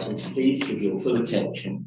please give your full attention.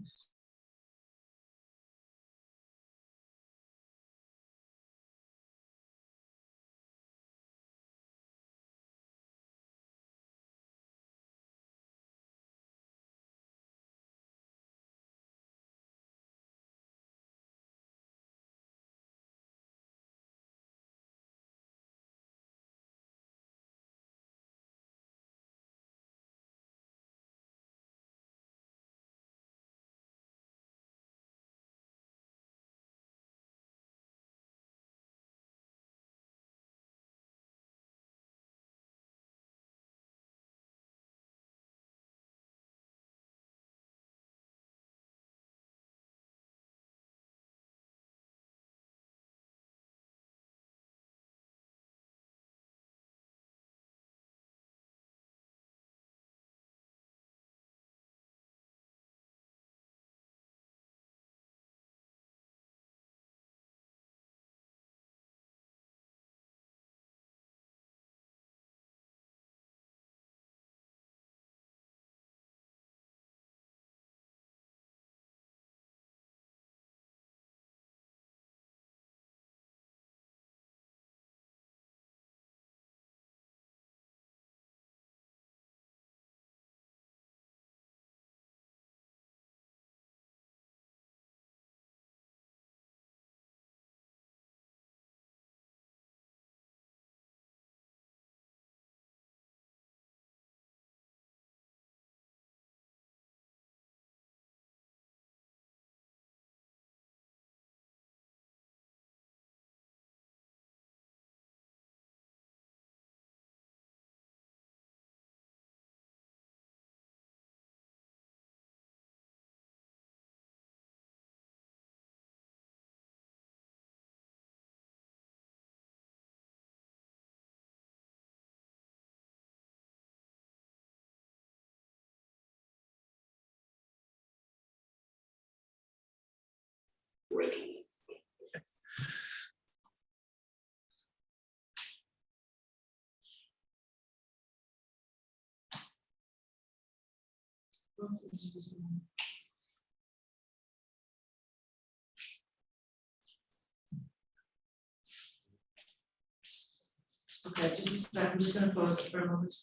Okay, just a second, I'm just going to pause it for a moment.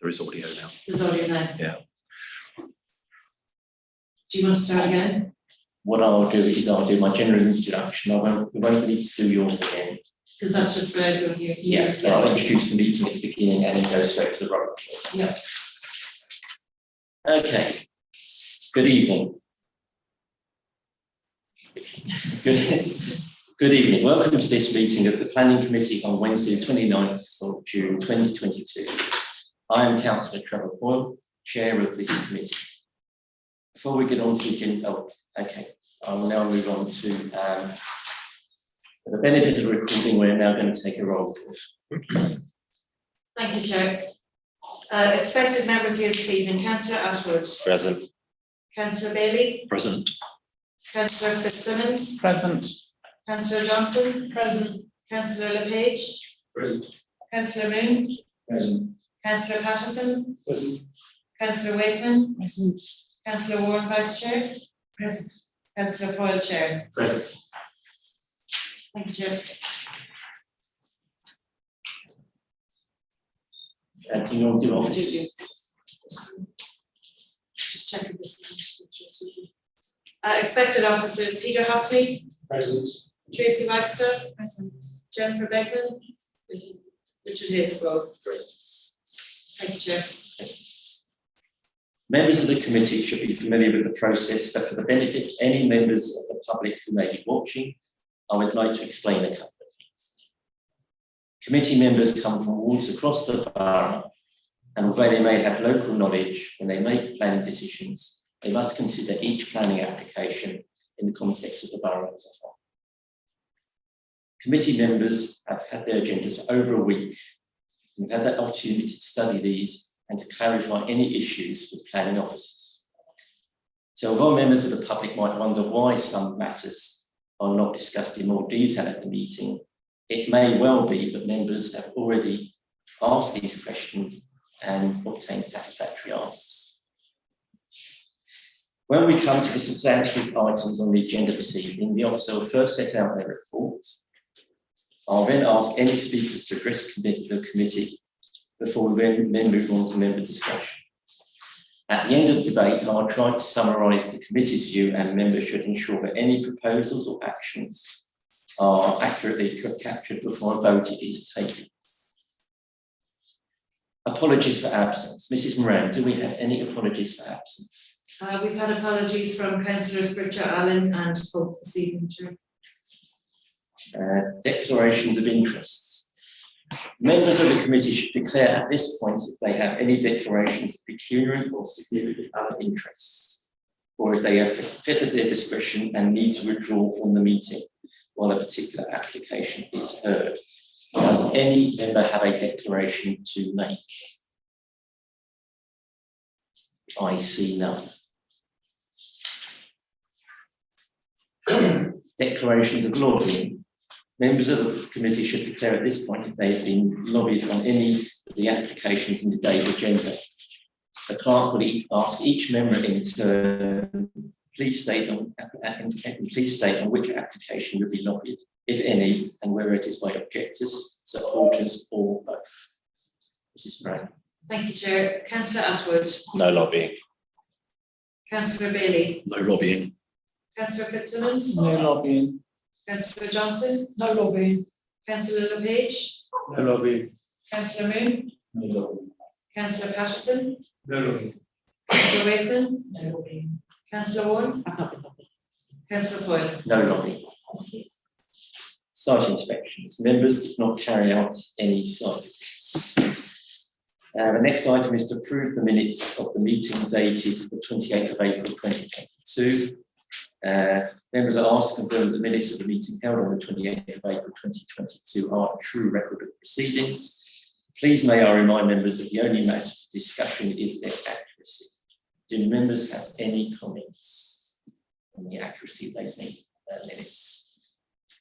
There is audio now. There's audio now. Yeah. Do you want to start again? What I'll do is I'll do my general introduction. We won't need to do yours again. Because that's just for everyone here. Yeah, I'll introduce the meeting at the beginning and then go straight to the roll. Yeah. Okay. Good evening. Good evening. Welcome to this meeting of the Planning Committee on Wednesday, 29th of June 2022. I am Councillor Trevor Boyle, Chair of this committee. Before we get on to the agenda, I will now move on to, for the benefit of the recording, we're now going to take a roll call. Thank you, Chair. Expected members here this evening: Councillor Ashwood. Present. Councillor Bailey. Present. Councillor Fitzsimmons. Present. Councillor Johnson. Present. Councillor LePage. Present. Councillor Moon. Present. Councillor Patterson. Present. Councillor Wakeman. Present. Councillor Warren, Vice Chair. Present. Councillor Foyle, Chair. Present. Thank you, Chair. And do you want to do offices? Just checking this. Expected officers: Peter Hockley. Present. Tracy Wagstaff. Present. Jennifer Beckman. Present. Richard Hazelgrove. Present. Thank you, Chair. Members of the committee should be familiar with the process, but for the benefit of any members of the public who may be watching, I would like to explain a couple of things. Committee members come from wards across the borough, and although they may have local knowledge, when they make planning decisions, they must consider each planning application in the context of the borough as a whole. Committee members have had their agendas for over a week. We've had that opportunity to study these and to clarify any issues with planning officers. So although members of the public might wonder why some matters are not discussed in more detail at the meeting, it may well be that members have already asked these questions and obtained satisfactory answers. When we come to the substantive items on the agenda this evening, the officer will first set out their report. I'll then ask any speakers to address the committee before we then move on to member discussion. At the end of the debate, I'll try to summarise the committee's view, and members should ensure that any proposals or actions are accurately captured before a vote is taken. Apologies for absence. Mrs. Moran, do we have any apologies for absence? We've had apologies from councillors Bridger, Allen and Pope this evening, Chair. Declarations of interests. Members of the committee should declare at this point if they have any declarations of pecuniary or significant other interests, or if they have fitted their discretion and need to withdraw from the meeting while a particular application is heard. Does any member have a declaration to make? I see none. Declarations of lobbying. Members of the committee should declare at this point if they have been lobbied on any of the applications in the day's agenda. The clerk will ask each member in turn, please state on which application you'll be lobbied, if any, and whether it is by objectors, supporters, or both. Mrs. Brown. Thank you, Chair. Councillor Atwood. No lobbying. Councillor Bailey. No lobbying. Councillor Fitzsimmons. No lobbying. Councillor Johnson. No lobbying. Councillor LePage. No lobbying. Councillor Moon. No lobbying. Councillor Patterson. No lobbying. Councillor Wakeman. No lobbying. Councillor Warren. Councillor Foyle. No lobbying. Thank you. Site inspections. Members did not carry out any site visits. The next item is to approve the minutes of the meeting dated the 28th of April 2022. Members are asked to confirm the minutes of the meeting held on the 28th of April 2022 are a true record of proceedings. Please may I remind members that the only matter for discussion is their accuracy. Do members have any comments on the accuracy of those minutes?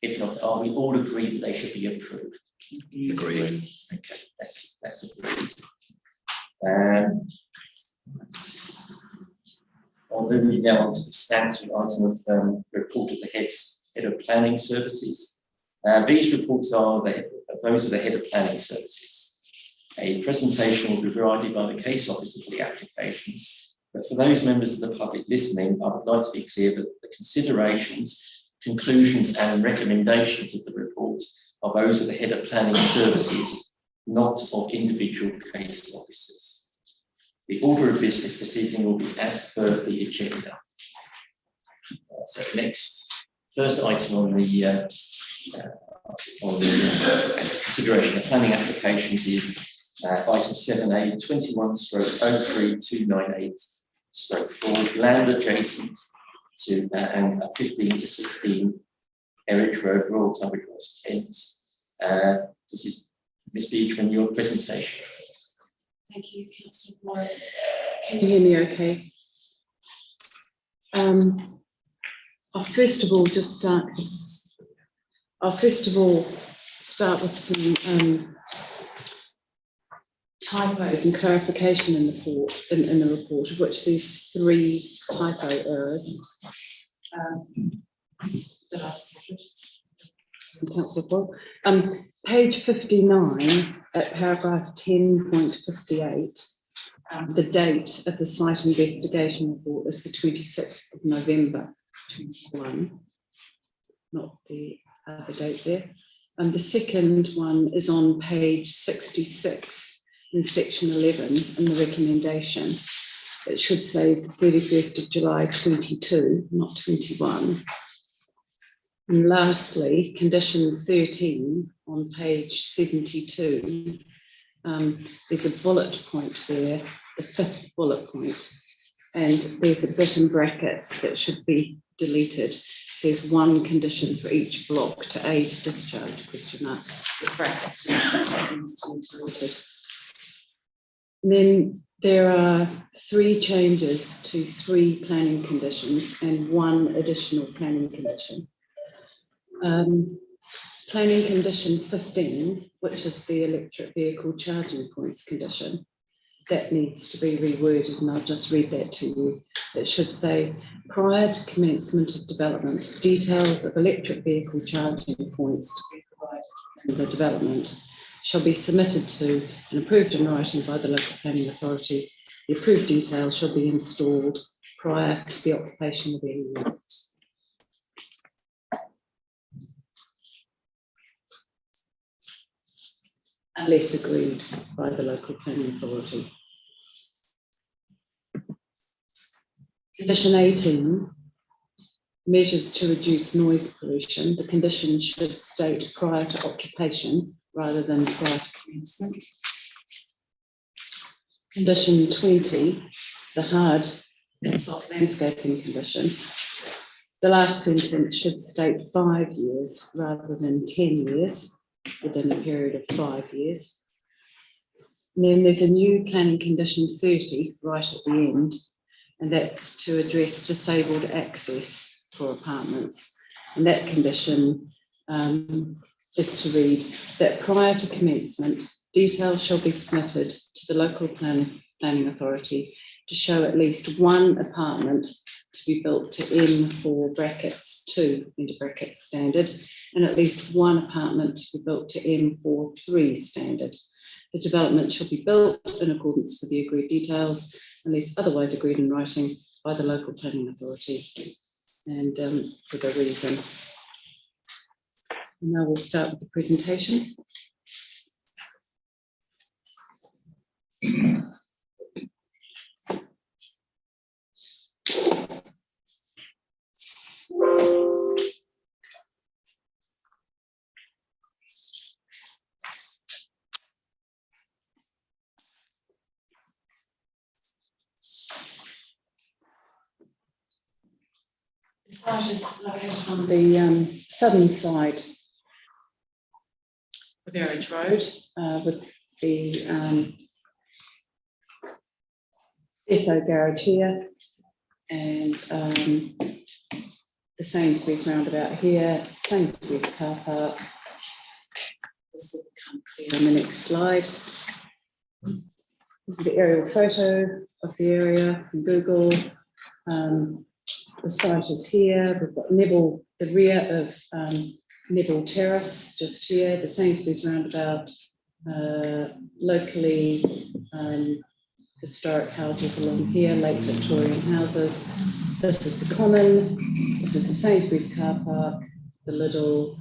If not, are we all agreed that they should be approved? Agreed. Okay, that's agreed. I'll move now on to the standard item of report of the head of planning services. These reports are those of the head of planning services. A presentation will be provided by the case officer for the applications, but for those members of the public listening, I would like to be clear that the considerations, conclusions and recommendations of the report are those of the head of planning services, not of individual case officers. The order of business this evening will be as per the agenda. So first item on the consideration of planning applications is item 7A 21/03298/4 land adjacent to and 15 to 16 Erridge Road, Royal Tunbridge Wells, Kent. This is Ms. Beechman, your presentation. Thank you, Councillor Moore. Can you hear me okay? I'll first of all start with some typos and clarification in the report, of which these 3 typo errors that I've spotted from Councillor Boyle. Page 59 at paragraph 10.58, the date of the site investigation report is the 26th of November 21, not the other date there. And the second one is on page 66 in section 11 in the recommendation. It should say the 31st of July 22, not 21. And lastly, condition 13 on page 72, there's a bullet point there, the 5th bullet point, And there's a bit in brackets that should be deleted. It says one condition for each block to aid discharge, question mark, with brackets. That needs to be deleted. And then there are 3 changes to 3 planning conditions and 1 additional planning condition. Planning condition 15, which is the electric vehicle charging points condition, that needs to be reworded, and I'll just read that to you. It should say, prior to commencement of development, details of electric vehicle charging points to be provided in the development shall be submitted to and approved in writing by the local planning authority. The approved details shall be installed prior to the occupation of any unit. Unless agreed by the local planning authority. Condition 18, measures to reduce noise pollution. The condition should state prior to occupation rather than prior to commencement. Condition 20, the hard and soft landscaping condition. The last sentence should state 5 years rather than 10 years within a period of 5 years. And then there's a new planning condition 30 right at the end, and that's to address disabled access for apartments. And that condition is to read that prior to commencement, details shall be submitted to the local planning authority to show at least 1 apartment to be built to M4 brackets 2 into brackets standard, and at least 1 apartment to be built to M4 3 standard. The development shall be built in accordance with the agreed details, unless otherwise agreed in writing by the local planning authority, and with a reason. And now we'll start with the presentation. The site is located on the southern side of Garage Road, with the SO garage here, and the Sainsbury's roundabout here, Sainsbury's car park. This will become clear on the next slide. This is the aerial photo of the area from Google. The site is here. We've got Neville, the rear of Neville Terrace, just here, the Sainsbury's roundabout, locally historic houses along here, late Victorian houses. This is the Common, this is the Sainsbury's car park, the Lidl,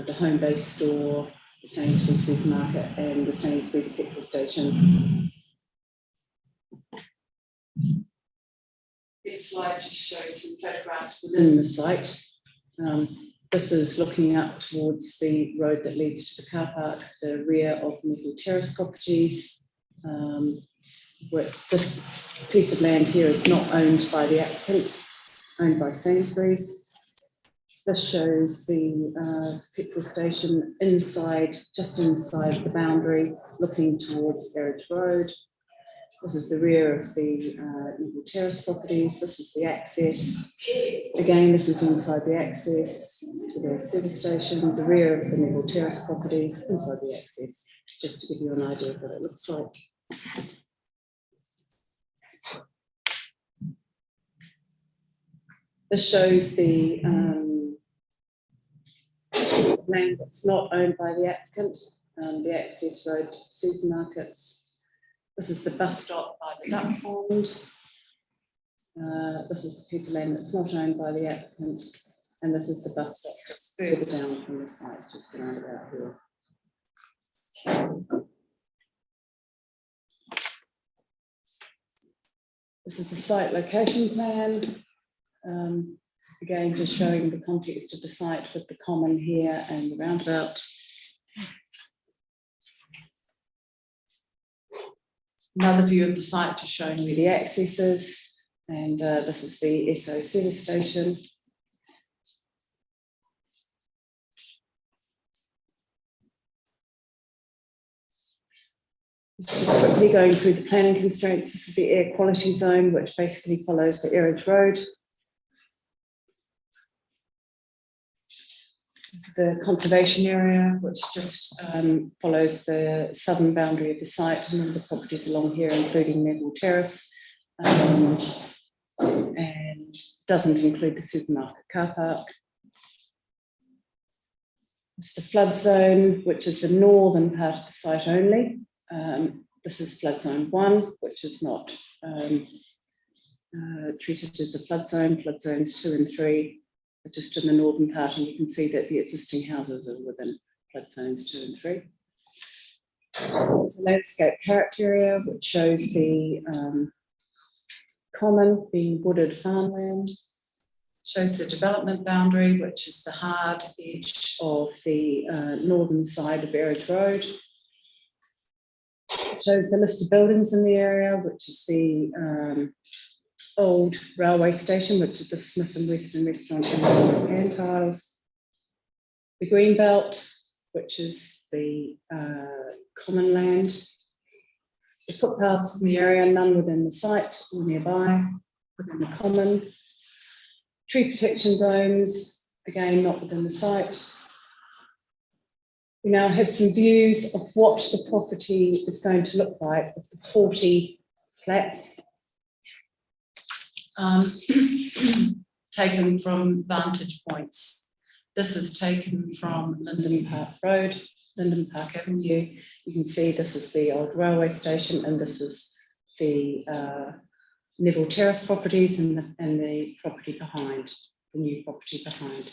the home base store, the Sainsbury's supermarket, and the Sainsbury's petrol station. This slide just shows some photographs within the site. This is looking up towards the road that leads to the car park, the rear of Neville Terrace properties. This piece of land here is not owned by the applicant, owned by Sainsbury's. This shows the petrol station inside, just inside the boundary, looking towards Garage Road. This is the rear of the Neville Terrace properties. This is the access. Again, this is inside the access to the service station, the rear of the Neville Terrace properties, inside the access, just to give you an idea of what it looks like. This shows the land that's not owned by the applicant, the access road to supermarkets. This is the bus stop by the duck pond. This is the piece of land that's not owned by the applicant, and this is the bus stop just further down from the site, just around about here. This is the site location plan. Again, just showing the context of the site with the common here and the roundabout. Another view of the site just showing where the access is, and this is the SO service station. Just quickly going through the planning constraints. This is the air quality zone, which basically follows the Erridge Road. This is the conservation area, which just follows the southern boundary of the site, and all the properties along here, including Neville Terrace, and doesn't include the supermarket car park. It's the flood zone, which is the northern part of the site only. This is flood zone 1, which is not treated as a flood zone. Flood zones 2 and 3 are just in the northern part, and you can see that the existing houses are within flood zones 2 and 3. There's a landscape character area, which shows the common being wooded farmland. Shows the development boundary, which is the hard edge of the northern side of Erridge Road. Shows the list of buildings in the area, which is the old railway station, which is the Smith and Western restaurant and the Pantiles. The green belt, which is the common land. The footpaths in the area, none within the site or nearby, within the common. Tree protection zones, again, not within the site. We now have some views of what the property is going to look like with the 40 flats. Taken from vantage points. This is taken from Linden Park Road, Linden Park Avenue. You can see this is the old railway station, and this is the Neville Terrace properties and the property behind, the new property behind.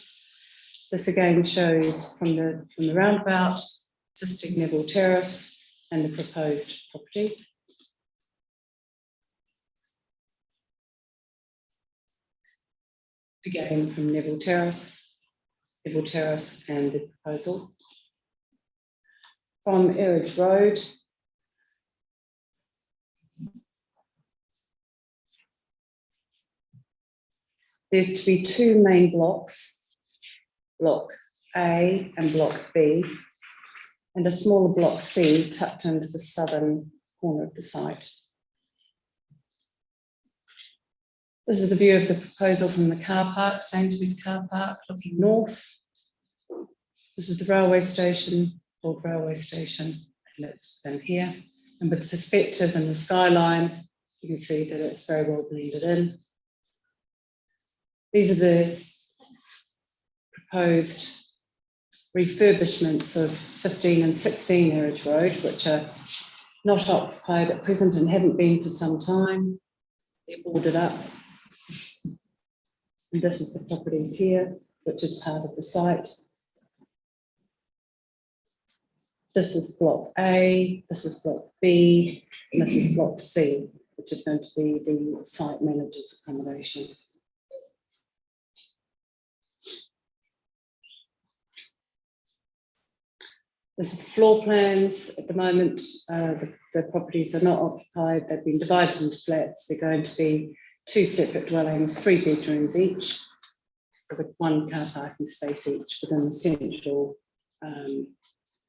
This again shows from the roundabout, existing Neville Terrace and the proposed property. Again from Neville Terrace and the proposal. From Erridge Road, there's to be 2 main blocks, Block A and Block B, and a smaller Block C tucked into the southern corner of the site. This is the view of the proposal from the car park, Sainsbury's car park, looking north. This is the railway station, old railway station, and it's in here. And with the perspective and the skyline, you can see that it's very well blended in. These are the proposed refurbishments of 15 and 16 Erridge Road, which are not occupied at present and haven't been for some time. They're boarded up. And this is the properties here, which is part of the site. This is Block A, this is Block B, and this is Block C, which is going to be the site manager's accommodation. This is the floor plans. At the moment, the properties are not occupied. They've been divided into flats. They're going to be 2 separate dwellings, 3 bedrooms each, with 1 car parking space each within the central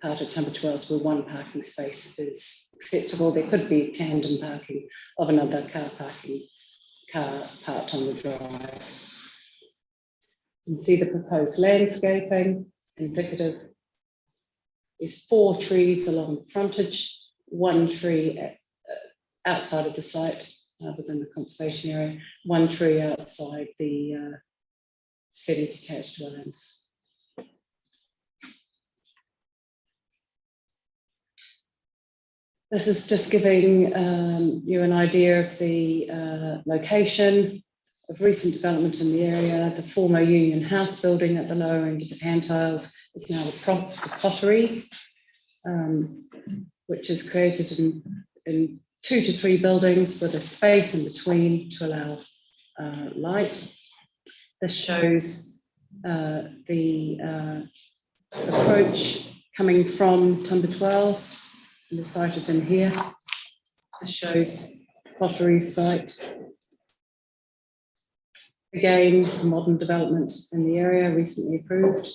part of Number 12, where 1 parking space is acceptable. There could be tandem parking of another car parked on the drive. You can see the proposed landscaping, indicative. There's 4 trees along the frontage, 1 tree outside of the site within the conservation area, 1 tree outside the semi-detached dwellings. This is just giving you an idea of the location of recent development in the area. The former Union House building at the lower end of the Pantiles is now the Potteries, which is created in 2 to 3 buildings with a space in between to allow light. This shows the approach coming from Number 12. And the site is in here. This shows pottery site. Again, a modern development in the area, recently approved.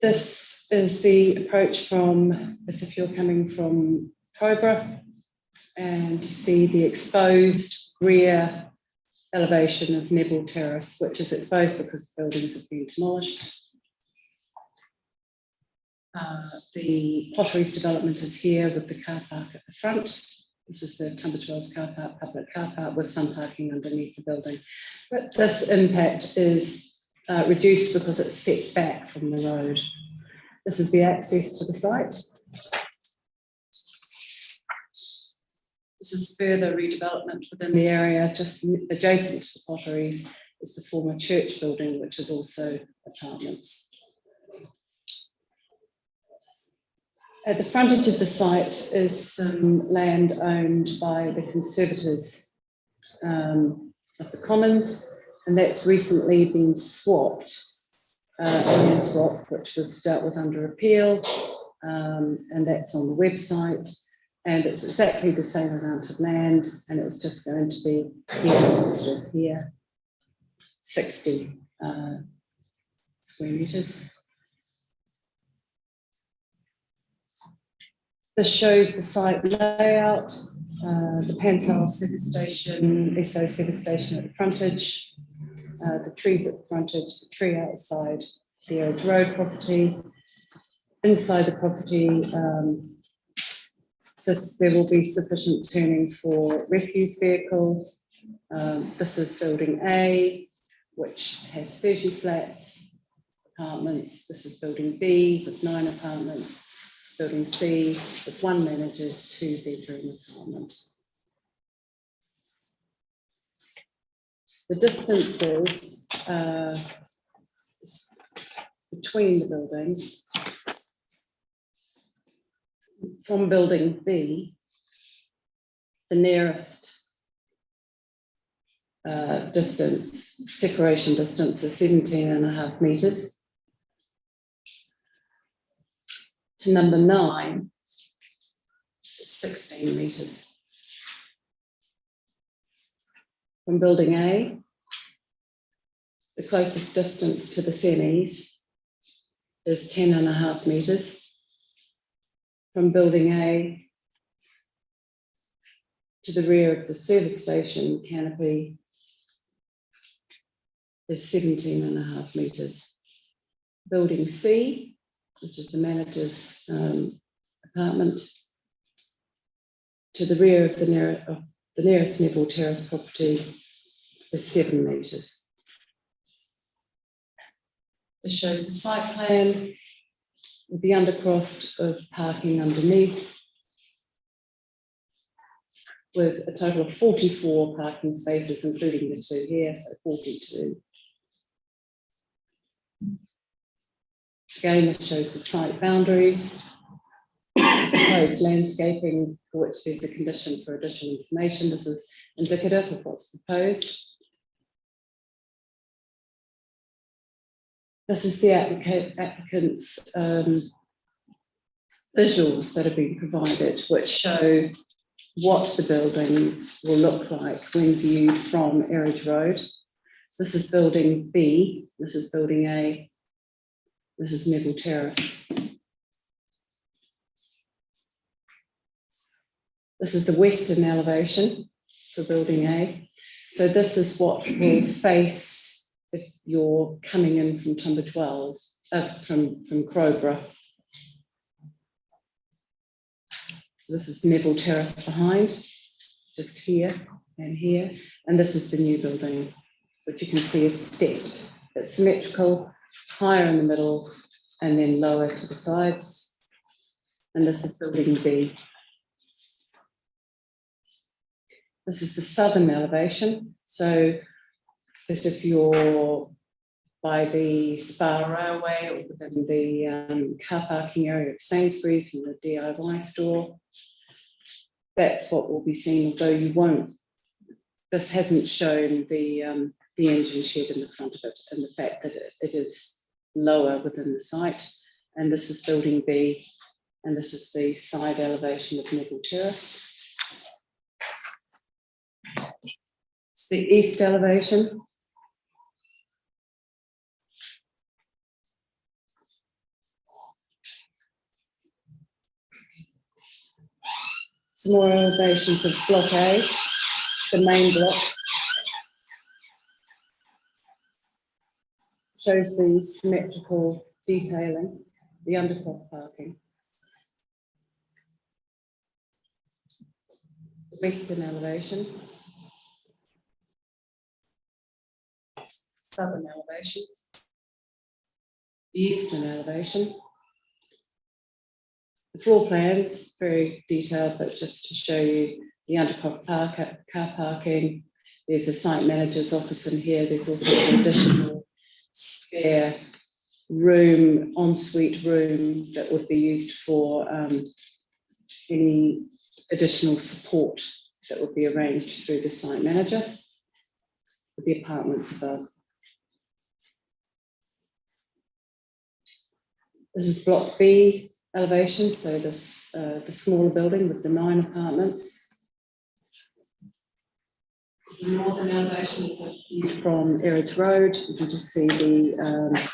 This is the approach from, as if you're coming from Cobra, and you see the exposed rear elevation of Neville Terrace, which is exposed because the buildings have been demolished. The potteries development is here with the car park at the front. This is the Tunbridge Wells car park, public car park, with some parking underneath the building. But this impact is reduced because it's set back from the road. This is the access to the site. This is further redevelopment within the area. Just adjacent to the potteries is the former church building, which is also apartments. At the frontage of the site is some land owned by the conservators of the Commons, and that's recently been swapped, land swap, which was dealt with under appeal, and that's on the website, and it's exactly the same amount of land, and it's just going to be here instead of here, 60 square metres. This shows the site layout, the Pantel service station, SO service station at the frontage, the trees at the frontage, the tree outside the Old Road property. Inside the property, there will be sufficient turning for refuse vehicles. This is building A, which has 30 flats, apartments. This is building B with 9 apartments. Building C with 1 manager's 2-bedroom apartment. The distances between the buildings from building B, the nearest separation distance is 17.5 metres. To number 9, it's 16 metres. From building A, the closest distance to the semis is 10.5 metres. From building A to the rear of the service station canopy is 17.5 metres. Building C, which is the manager's apartment, to the rear of the nearest Neville Terrace property is 7 metres. This shows the site plan with the undercroft of parking underneath, with a total of 44 parking spaces, including the 2 here, so 42. Again, it shows the site boundaries, proposed landscaping, for which there's a condition for additional information. This is indicative of what's proposed. This is the applicant's visuals that have been provided, which show what the buildings will look like when viewed from Erridge Road. So this is building B, this is building A, this is Neville Terrace. This is the western elevation for building A. So this is what will face if you're coming in from Tunbridge Wells, from Crowborough. So this is Neville Terrace behind, just here and here. And this is the new building, which you can see is stepped. It's symmetrical, higher in the middle, and then lower to the sides. And this is building B. This is the southern elevation. So as if you're by the Spa Railway or within the car parking area of Sainsbury's and the DIY store. That's what will be seen, although you won't. This hasn't shown the engine shed in the front of it, and the fact that it is lower within the site, and this is building B, and this is the side elevation of Neville Terrace. It's the east elevation. Some more elevations of block A, the main block. Shows the symmetrical detailing, the undercroft parking. The western elevation. Southern elevation. The eastern elevation. The floor plans, very detailed, but just to show you the undercroft car parking. There's a site manager's office in here. There's also an additional spare room, ensuite room that would be used for any additional support that would be arranged through the site manager with the apartments above. This is block B elevation, so this the smaller building with the 9 apartments. This is the northern elevation, this is a view from Erridge Road. You can just see the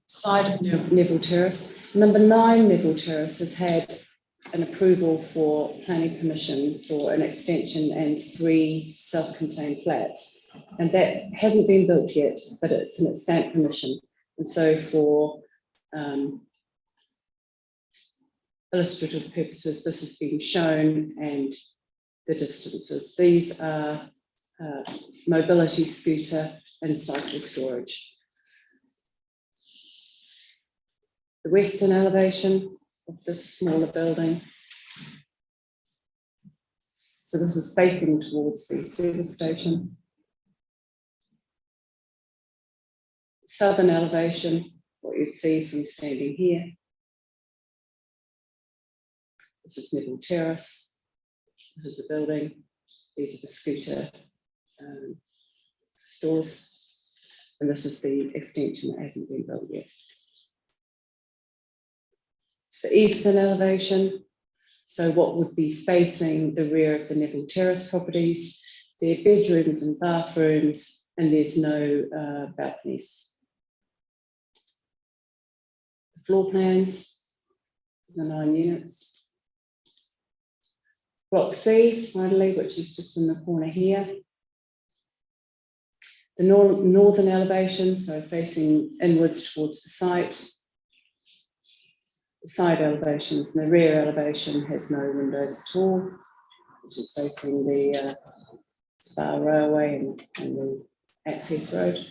side of Neville Terrace. Number 9 Neville Terrace has had an approval for planning permission for an extension and 3 self-contained flats. And that hasn't been built yet, but it's an stamp permission. And so for illustrative purposes, this has been shown and the distances. These are mobility scooter and cycle storage. The western elevation of this smaller building. So this is facing towards the service station. Southern elevation, what you'd see from standing here. This is Neville Terrace. This is the building. These are the scooter stores. And this is the extension that hasn't been built yet. It's the eastern elevation. So what would be facing the rear of the Neville Terrace properties. They're bedrooms and bathrooms, and there's no balconies. Floor plans, the 9 units. Block C, finally, which is just in the corner here. The northern elevation, so facing inwards towards the site. The side elevations, and the rear elevation has no windows at all, which is facing the Spa Railway and the access road.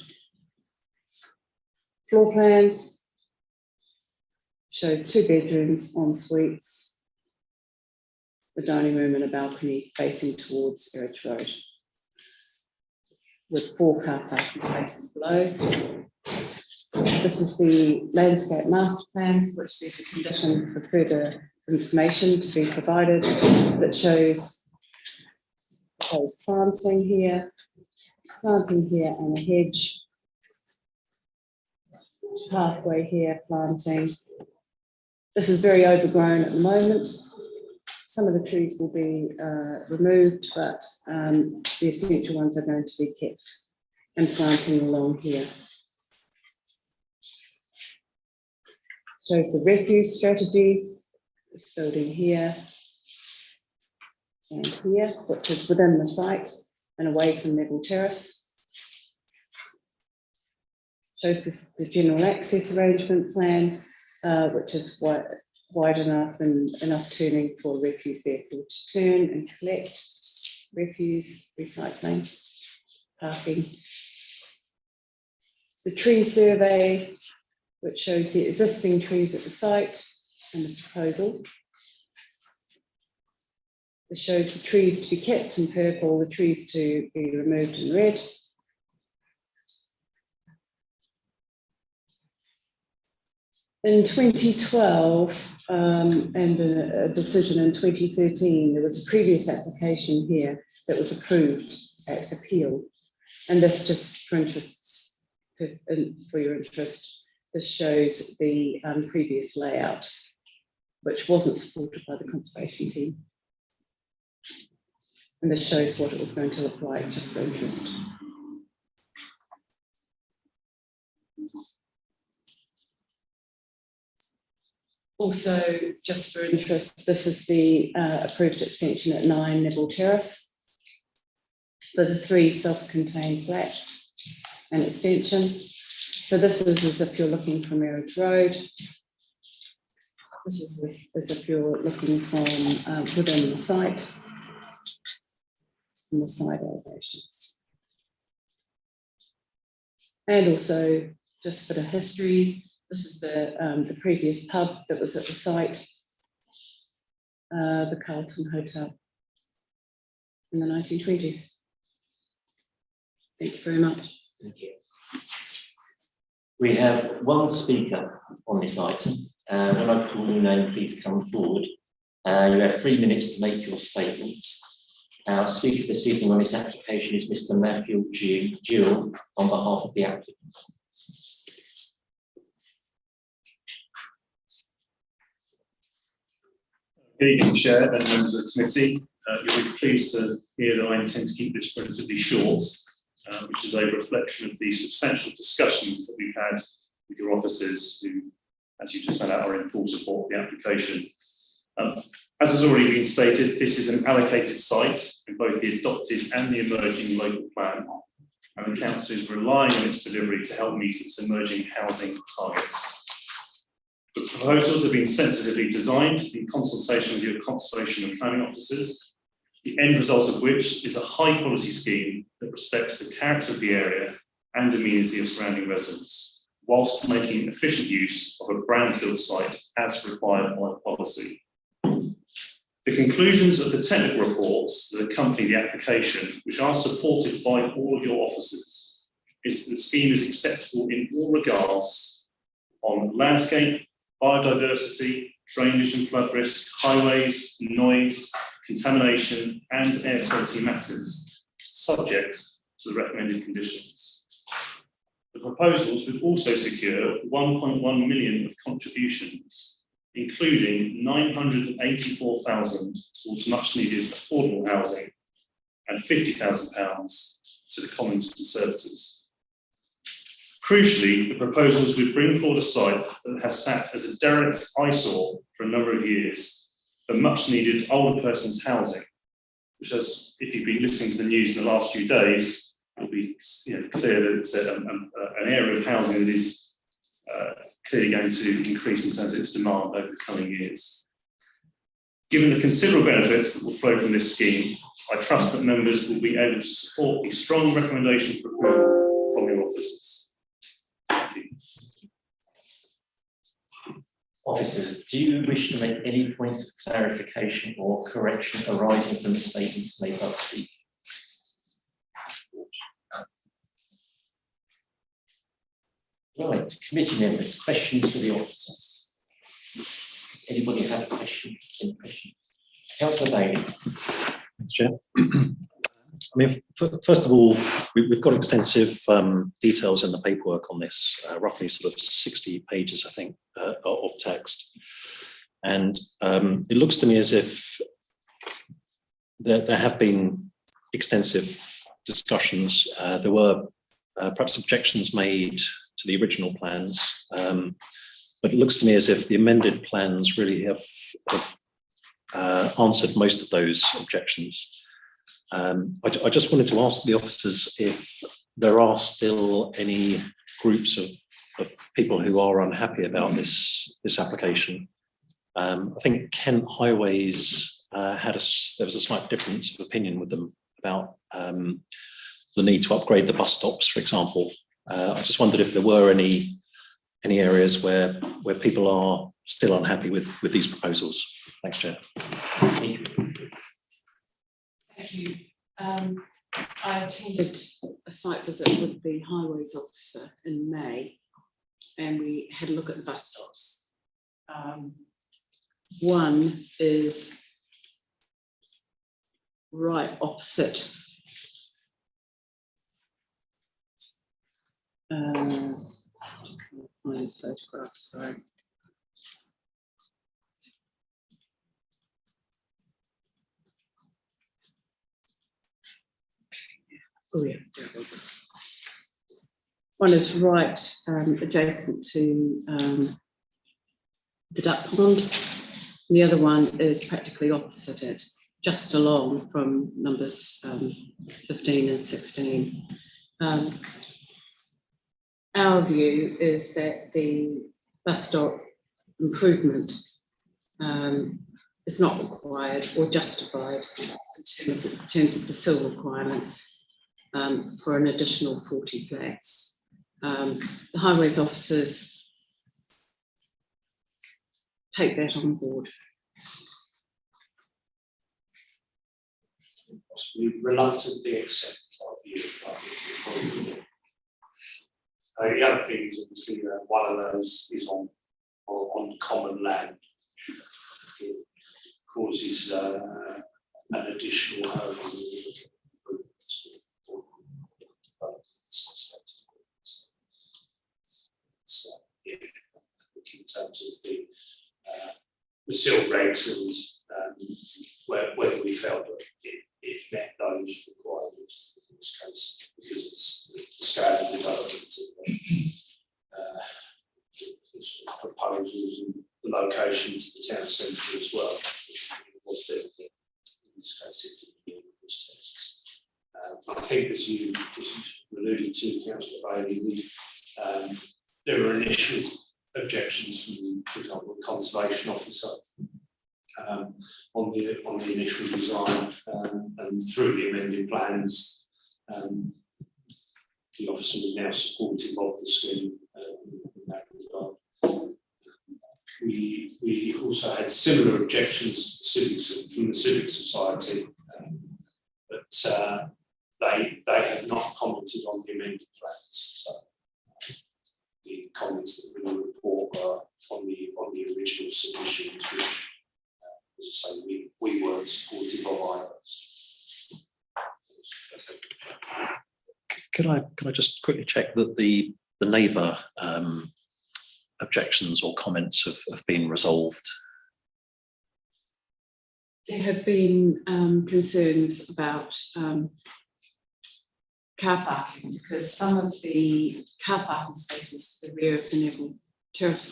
Floor plans. Shows 2 bedrooms, en suites, the dining room and a balcony facing towards Erridge Road, with 4 car parking spaces below. This is the landscape master plan, which there's a condition for further information to be provided that shows planting here, and a hedge, pathway here, planting. This is very overgrown at the moment. Some of the trees will be removed, but the essential ones are going to be kept and planting along here. Shows the refuse strategy, this building here and here, which is within the site and away from Neville Terrace. Shows this, the general access arrangement plan, which is wide enough and enough turning for a refuse vehicle to turn and collect refuse, recycling, parking. It's the tree survey, which shows the existing trees at the site and the proposal. It shows the trees to be kept in purple, the trees to be removed in red. In 2012, and a decision in 2013, there was a previous application here that was approved at appeal. And this, just for interest's for your interest, this shows the previous layout, which wasn't supported by the conservation team. And this shows what it was going to look like, just for interest. Also, just for interest, this is the approved extension at 9 Neville Terrace for the 3 self-contained flats and extension. So this is as if you're looking from Meredith Road. This is as if you're looking from within the site, from the side elevations. And also, just a bit of history, this is the previous pub that was at the site, the Carlton Hotel in the 1920s. Thank you very much. Thank you. We have one speaker on this item. When I call your name, please come forward. You have 3 minutes to make your statement. Our speaker this evening on this application is Mr. Matthew Gill on behalf of the applicant. Good evening, Chair and members of the committee. You'll be pleased to hear that I intend to keep this relatively short, which is a reflection of the substantial discussions that we've had with your officers, who, as you just found out, are in full support of the application. As has already been stated, this is an allocated site in both the adopted and the emerging local plan, and the council is relying on its delivery to help meet its emerging housing targets. The proposals have been sensitively designed in consultation with your conservation and planning officers, the end result of which is a high quality scheme that respects the character of the area and amenity of surrounding residents, whilst making efficient use of a brownfield site as required by policy. The conclusions of the technical reports that accompany the application, which are supported by all of your officers, is that the scheme is acceptable in all regards on landscape, biodiversity, drainage and flood risk, highways, noise, contamination and air quality matters, subject to the recommended conditions. The proposals would also secure 1.1 million of contributions, including 984,000 towards much needed affordable housing and £50,000 to the Commons Conservators. Crucially, the proposals would bring forward a site that has sat as a derelict eyesore for a number of years for much needed older persons housing, which, as if you've been listening to the news in the last few days, will be clear that it's an area of housing that is clearly going to increase in terms of its demand over the coming years. Given the considerable benefits that will flow from this scheme, I trust that members will be able to support a strong recommendation for approval from your officers. Thank you. Officers, do you wish to make any points of clarification or correction arising from the statements made by the speaker? Right, committee members, questions for the officers? Does anybody have a question? Any question? Councillor Bailey. Thanks, Chair. I mean, first of all, we've got extensive details in the paperwork on this, roughly sort of 60 pages, I think, of text. And it looks to me as if there have been extensive discussions. There were perhaps objections made to the original plans, but it looks to me as if the amended plans really have answered most of those objections. I just wanted to ask the officers if there are still any groups of people who are unhappy about this application. I think Kent Highways there was a slight difference of opinion with them about the need to upgrade the bus stops, for example. I just wondered if there were any areas where people are still unhappy with these proposals. Thanks, Chair. Thank you. I attended a site visit with the highways officer in May, and we had a look at the bus stops. One is right opposite Find photographs, sorry. Oh yeah, there it is. One is right adjacent to the duck pond. And the other one is practically opposite it, just along from numbers 15 and 16. Our view is that the bus stop improvement is not required or justified in terms of the sill requirements for an additional 40 flats. The highways officers take that on board. We reluctantly accept our view. The other thing is obviously one of those is on common land. It causes an additional hurdle. So, yeah, I think in terms of the sill regs and whether we felt that it met those requirements in this case, because it's the scale of development and the sort of proposals and the location to the town centre as well, which was there in this case it didn't meet those tests. I think as you alluded to, Councillor Bailey, there were initial objections from, for example, the conservation officer on the initial design, and through the amended plans, the officer was now supportive of the scheme in that regard. We also had similar objections to the civics from the Civic Society, but they have not commented on the amended plans. So the comments that were in the report are on the original submissions, which, as I say, we weren't supportive of either. Can I just quickly check that the neighbour objections or comments have been resolved? There have been concerns about car parking, because some of the car parking spaces at the rear of the Neville Terrace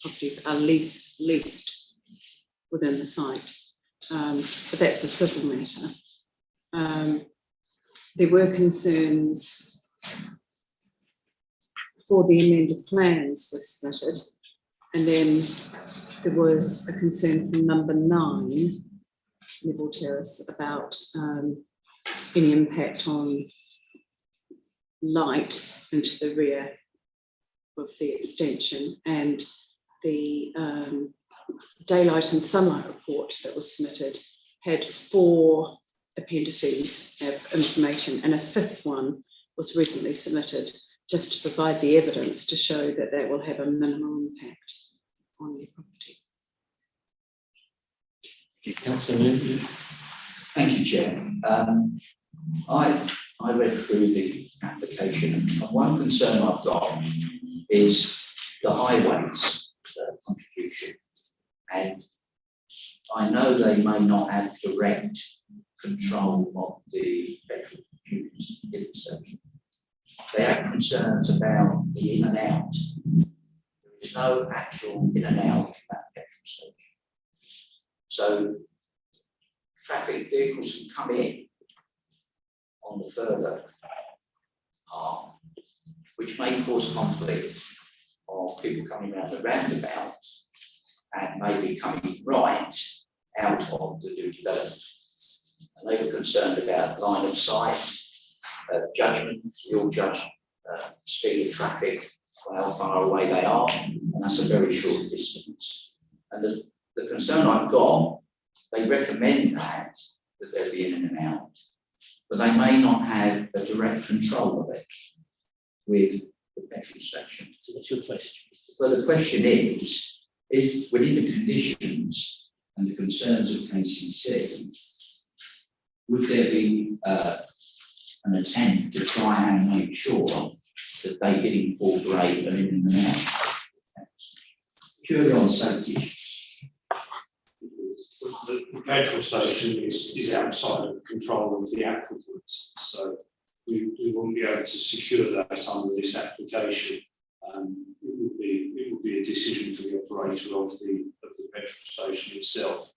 properties, are leased within the site, but that's a civil matter. There were concerns before the amended plans were submitted, and then there was a concern from number 9, Neville Terrace, about any impact on light into the rear of the extension, and the daylight and sunlight report that was submitted had 4 appendices of information, and a 5th one was recently submitted just to provide the evidence to show that that will have a minimal impact on your property. Councillor Newby. Thank you, Chair. I read through the application, and one concern I've got is the highways contribution. And I know they may not have direct control of the petrol fuels in the station. They have concerns about the in and out. There is no actual in and out of that petrol station. So traffic vehicles can come in on the further part, which may cause conflict of people coming around the roundabout and maybe coming right out of the new development. And they were concerned about line of sight, judgment. We all judge speed of traffic, how far away they are, and that's a very short distance. And the concern I've got, they recommend that there be in and out, but they may not have a direct control of it with the petrol station. So what's your question? Well, the question is within the conditions and the concerns of KCC, would there be an attempt to try and make sure that they did incorporate an in and an out. Purely on safety. The petrol station is outside of the control of the applicant, so we won't be able to secure that under this application. It would be a decision for the operator of the petrol station itself.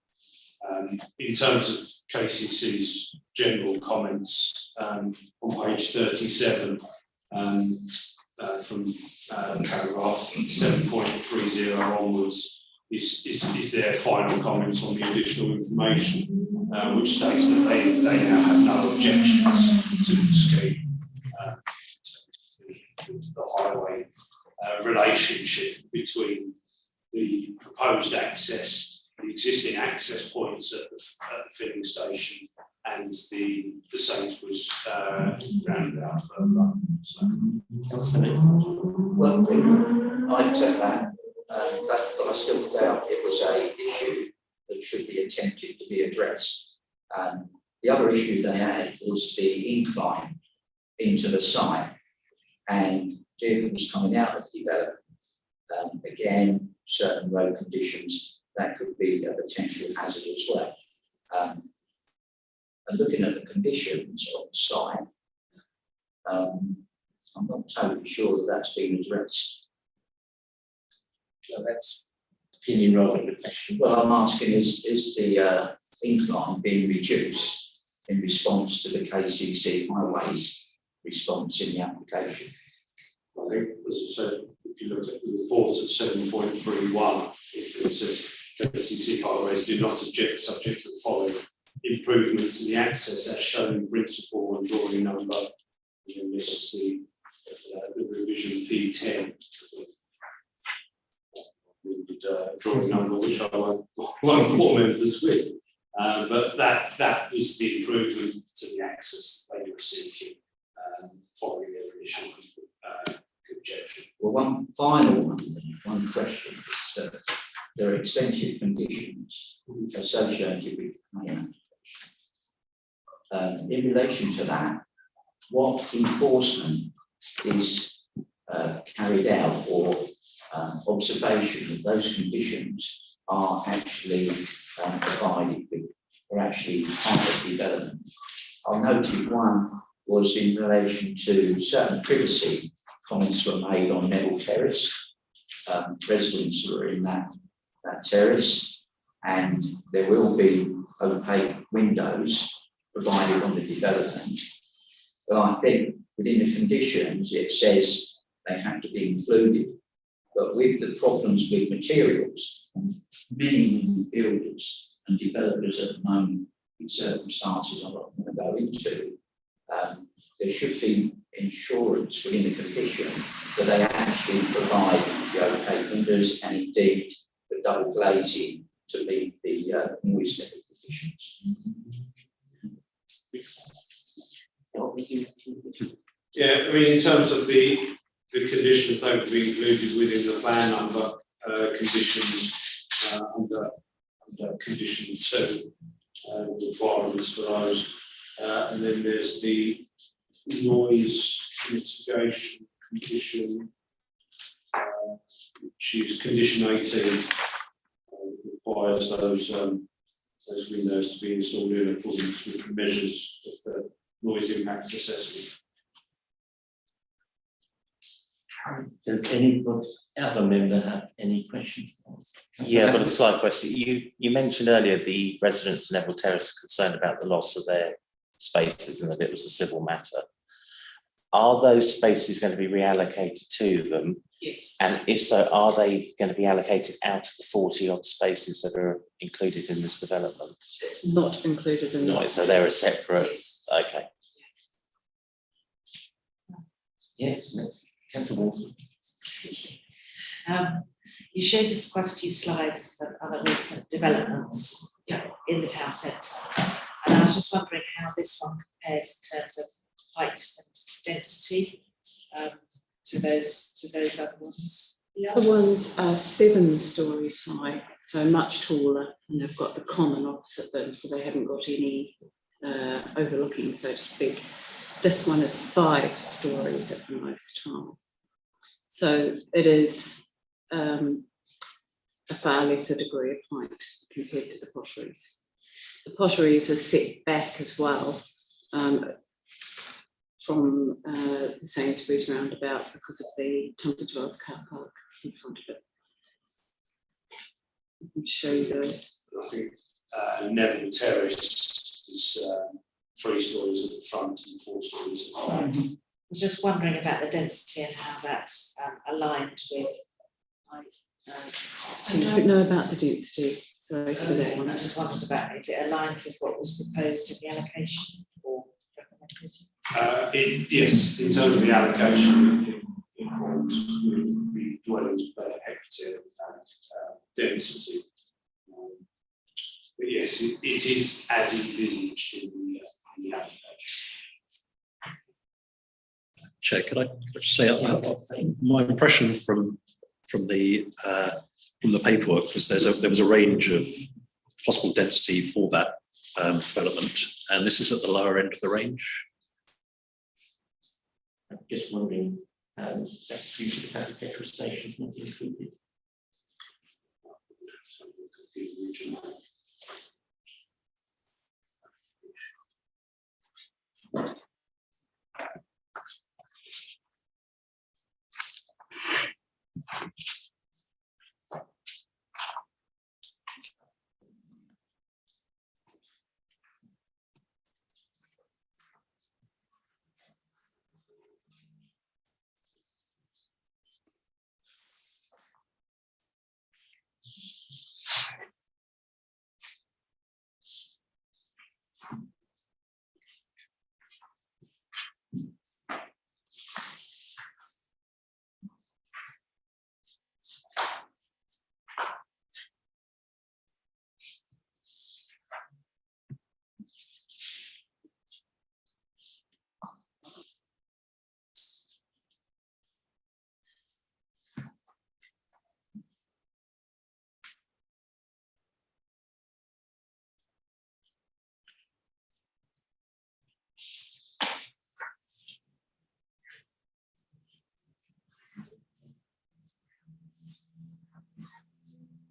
In terms of KCC's general comments, on page 37, from paragraph 7.30 onwards, is their final comments on the additional information, which states that they now have no objections to the scheme, the highway relationship between the proposed access, the existing access points at the filling station, and the Sainsbury's roundabout further up. So, Well, I accept that, but I still felt it was a issue that should be attempted to be addressed. The other issue they had was the incline into the site and vehicles coming out of the development. Again, certain road conditions, that could be a potential hazard as well. And looking at the conditions of the site, I'm not totally sure that that's been addressed. So that's opinion rather than a question. Well, I'm asking, is the incline being reduced in response to the KCC highways response in the application? I think, as I said, if you look at the report at 7.31, it says KCC highways do not object subject to the following improvements in the access as shown in principle and drawing number. And then this is the revision P10. Drawing number, which I won't bore members with. But that was the improvement to the access that they were seeking following their initial objection. Well, one final one question is there are extensive conditions associated with the planning application. In relation to that, what enforcement is carried out or observation that those conditions are actually provided with, or actually part of development? I noted one was in relation to certain privacy comments were made on Neville Terrace, residents who are in that terrace, and there will be opaque windows provided on the development. But I think within the conditions it says they have to be included. But with the problems with materials, many builders and developers at the moment, in circumstances I'm not going to go into, there should be insurance within the condition that they actually provide the opaque windows and indeed the double glazing to meet the noise level conditions. Yeah, I mean, in terms of the conditions that would be included within the plan number conditions under condition 2, requirements for those, and then there's the noise mitigation condition, which is condition 18, requires those windows to be installed in accordance with the measures of the noise impact assessment. Does any other member have any questions? Yeah, I've got a slight question. You mentioned earlier the residents of Neville Terrace are concerned about the loss of their spaces and that it was a civil matter. Are those spaces going to be reallocated to them? Yes. And if so, are they going to be allocated out of the 40 odd spaces that are included in this development? It's not included in No, that. so they're a separate, Yes. okay. Yes, next. Councillor Walton. You showed us quite a few slides of other recent developments in the town centre. And I was just wondering how this one compares in terms of height and density to those other ones. The other ones are 7 stories high, so much taller, and they've got the common opposite them, so they haven't got any overlooking, so to speak. This one is 5 stories at the most high. So it is a far lesser degree of height compared to the potteries. The potteries are set back as well from the Sainsbury's roundabout because of the Tunbridge car park in front of it. I can show you those. I think Neville Terrace is 3 stories at the front and 4 stories at the back. I was just wondering about the density and how that's aligned with. I don't know about the density, sorry for that one. I just wondered about if it aligned with what was proposed in the allocation or recommended. Yes, in terms of the allocation, it informs the dwellings per hectare and density. But yes, it is as envisaged in the application. Chair, could I just say my impression from the paperwork was there was a range of possible density for that development, and this is at the lower end of the range. I'm just wondering, that's due to the fact that petrol stations not included.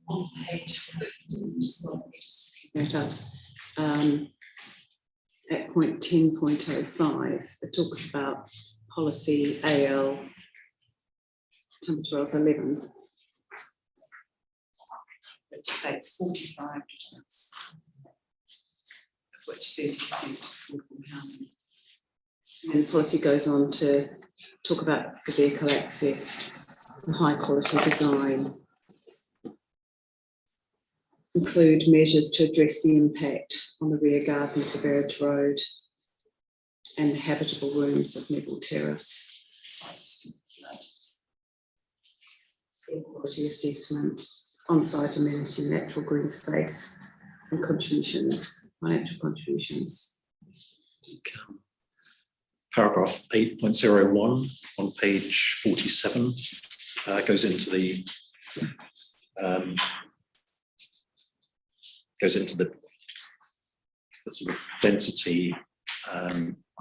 On page 15, just that up, at point 10.05, it talks about policy AL Tunbridge Wells 11, which states 45 difference, of which 30% affordable housing. And the policy goes on to talk about the vehicle access, the high quality design, include measures to address the impact on the rear gardens of Erid Road and the habitable rooms of Neville Terrace. Air quality assessment, on-site amenity, natural green space, and contributions, financial contributions. Paragraph 8.01 on page 47 goes into the sort of density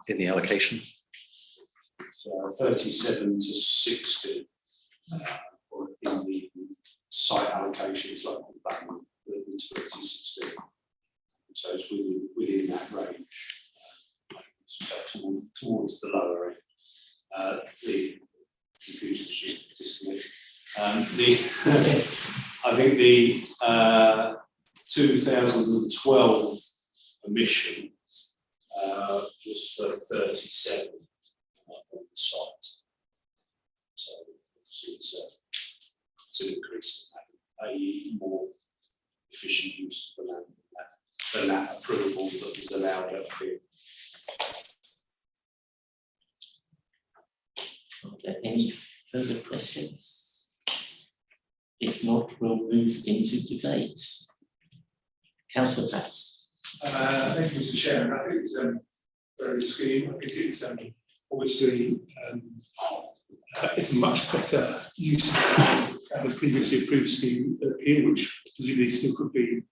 in the allocation. So 37 to 60 or in the site allocations local government, the 2016. So it's within that range. So towards the lower end. The computer should disconnect. I think the 2012 emission was for 37 on the site. So it's an increase in a more efficient use of the land than that approval that was allowed up here. Okay, any further questions? If not, we'll move into debate. Councillor Patterson. Thank you, Mr. Chairman. I think it's a very good scheme. I think it's obviously it's a much better use than the previously approved scheme here, which presumably still could be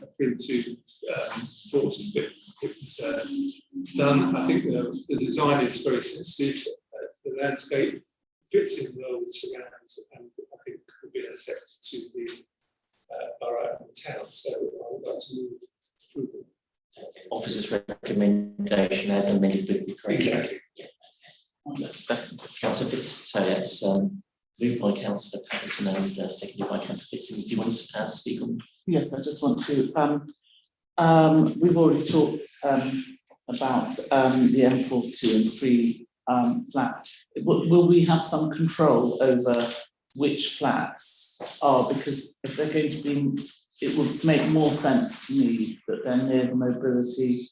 appealed to courts if it was done. I think the design is very sensitive to the landscape, fits in well with surrounds, and I think would be an asset to the borough and the town. So I would like to move approval. Officer's recommendation as amended with the correction. Exactly. Councillor Fitz, so that's moved by Councillor Patterson and seconded by Councillor Fitzsimmons. Do you want to speak on? Yes, I just want to, we've already talked about the M42 and 3 flats. Will we have some control over which flats are, because if they're going to be, it would make more sense to me that they're near the mobility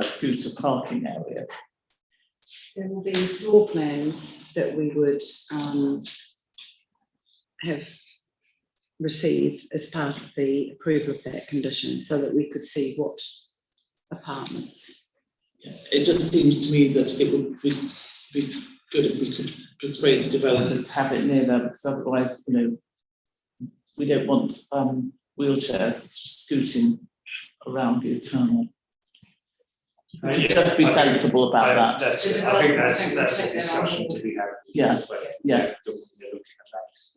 scooter parking area. There will be floor plans that we would have received as part of the approval of that condition, so that we could see what apartments. It just seems to me that it would be good if we could persuade the developers to have it near there, because otherwise, you know, we don't want wheelchairs scooting around the eternal. Just be sensible about that. That's, I think that's a discussion to be had. Yeah, yeah.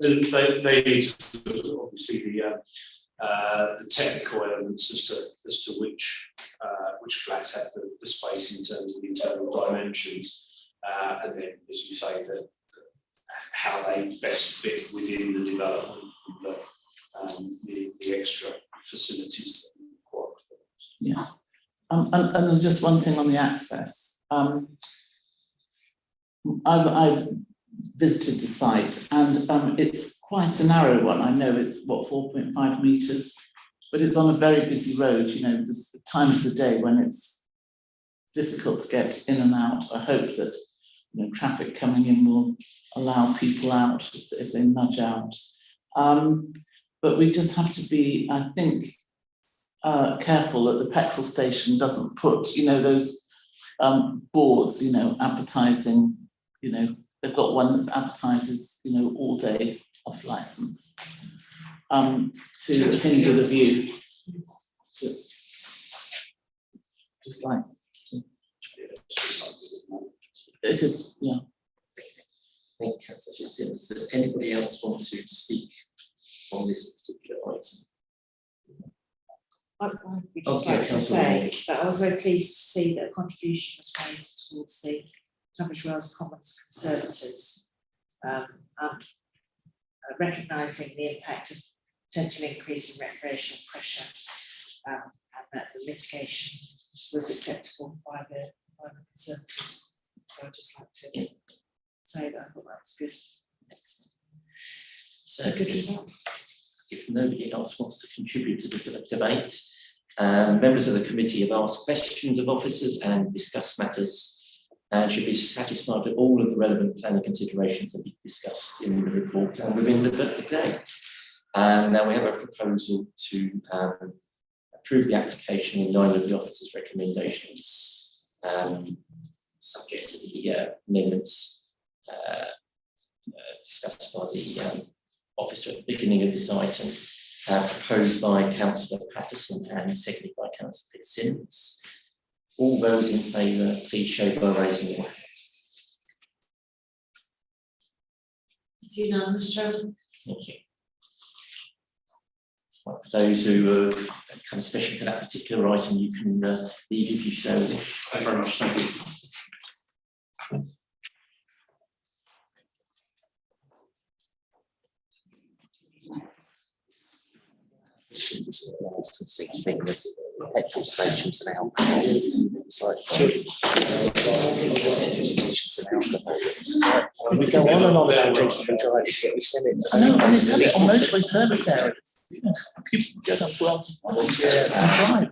They need to look at obviously the technical elements as to which flats have the space in terms of the internal dimensions, and then, as you say, how they best fit within the development and the extra facilities that are required for them. Yeah. And there's just one thing on the access. I've visited the site, and it's quite a narrow one. I know it's 4.5 metres, but it's on a very busy road. You know, there's times of the day when it's difficult to get in and out. I hope that, you know, traffic coming in will allow people out if they nudge out. But we just have to be, I think, careful that the petrol station doesn't put, you know, those boards, you know, advertising, you know, they've got one that advertises, you know, all day off licence to hinder the view. Just like, it's just, yeah. Thank you, Councillor Fitzsimmons. Does anybody else want to speak on this particular item? I'd just Okay, like to say that I was very pleased to see that a contribution was made towards the Tunbridge Wells Commons Conservators, recognising the impact of potential increase in recreational pressure, and that the mitigation was acceptable by the Conservators. So I'd just like to say that I thought that was good. Excellent. So A good result. if nobody else wants to contribute to the debate, members of the committee have asked questions of officers and discussed matters and should be satisfied with all of the relevant planning considerations that we discussed in the report and within the debate. Now we have a proposal to approve the application in line with the officers' recommendations, subject to the amendments discussed by the officer at the beginning of this item, proposed by Councillor Patterson and seconded by Councillor Fitzsimmons. All those in favour, please show by raising your hands. It's unanimous, Chairman. Thank you. For those who come especially for that particular item, you can leave if you so wish. Thank you very much. Thank you. Petrol stations and alcohol. It's like stations and alcohol. We go on and on about drinking and driving, yet we send it. I know, and it's on motorway service areas. You know, people get up well and drive.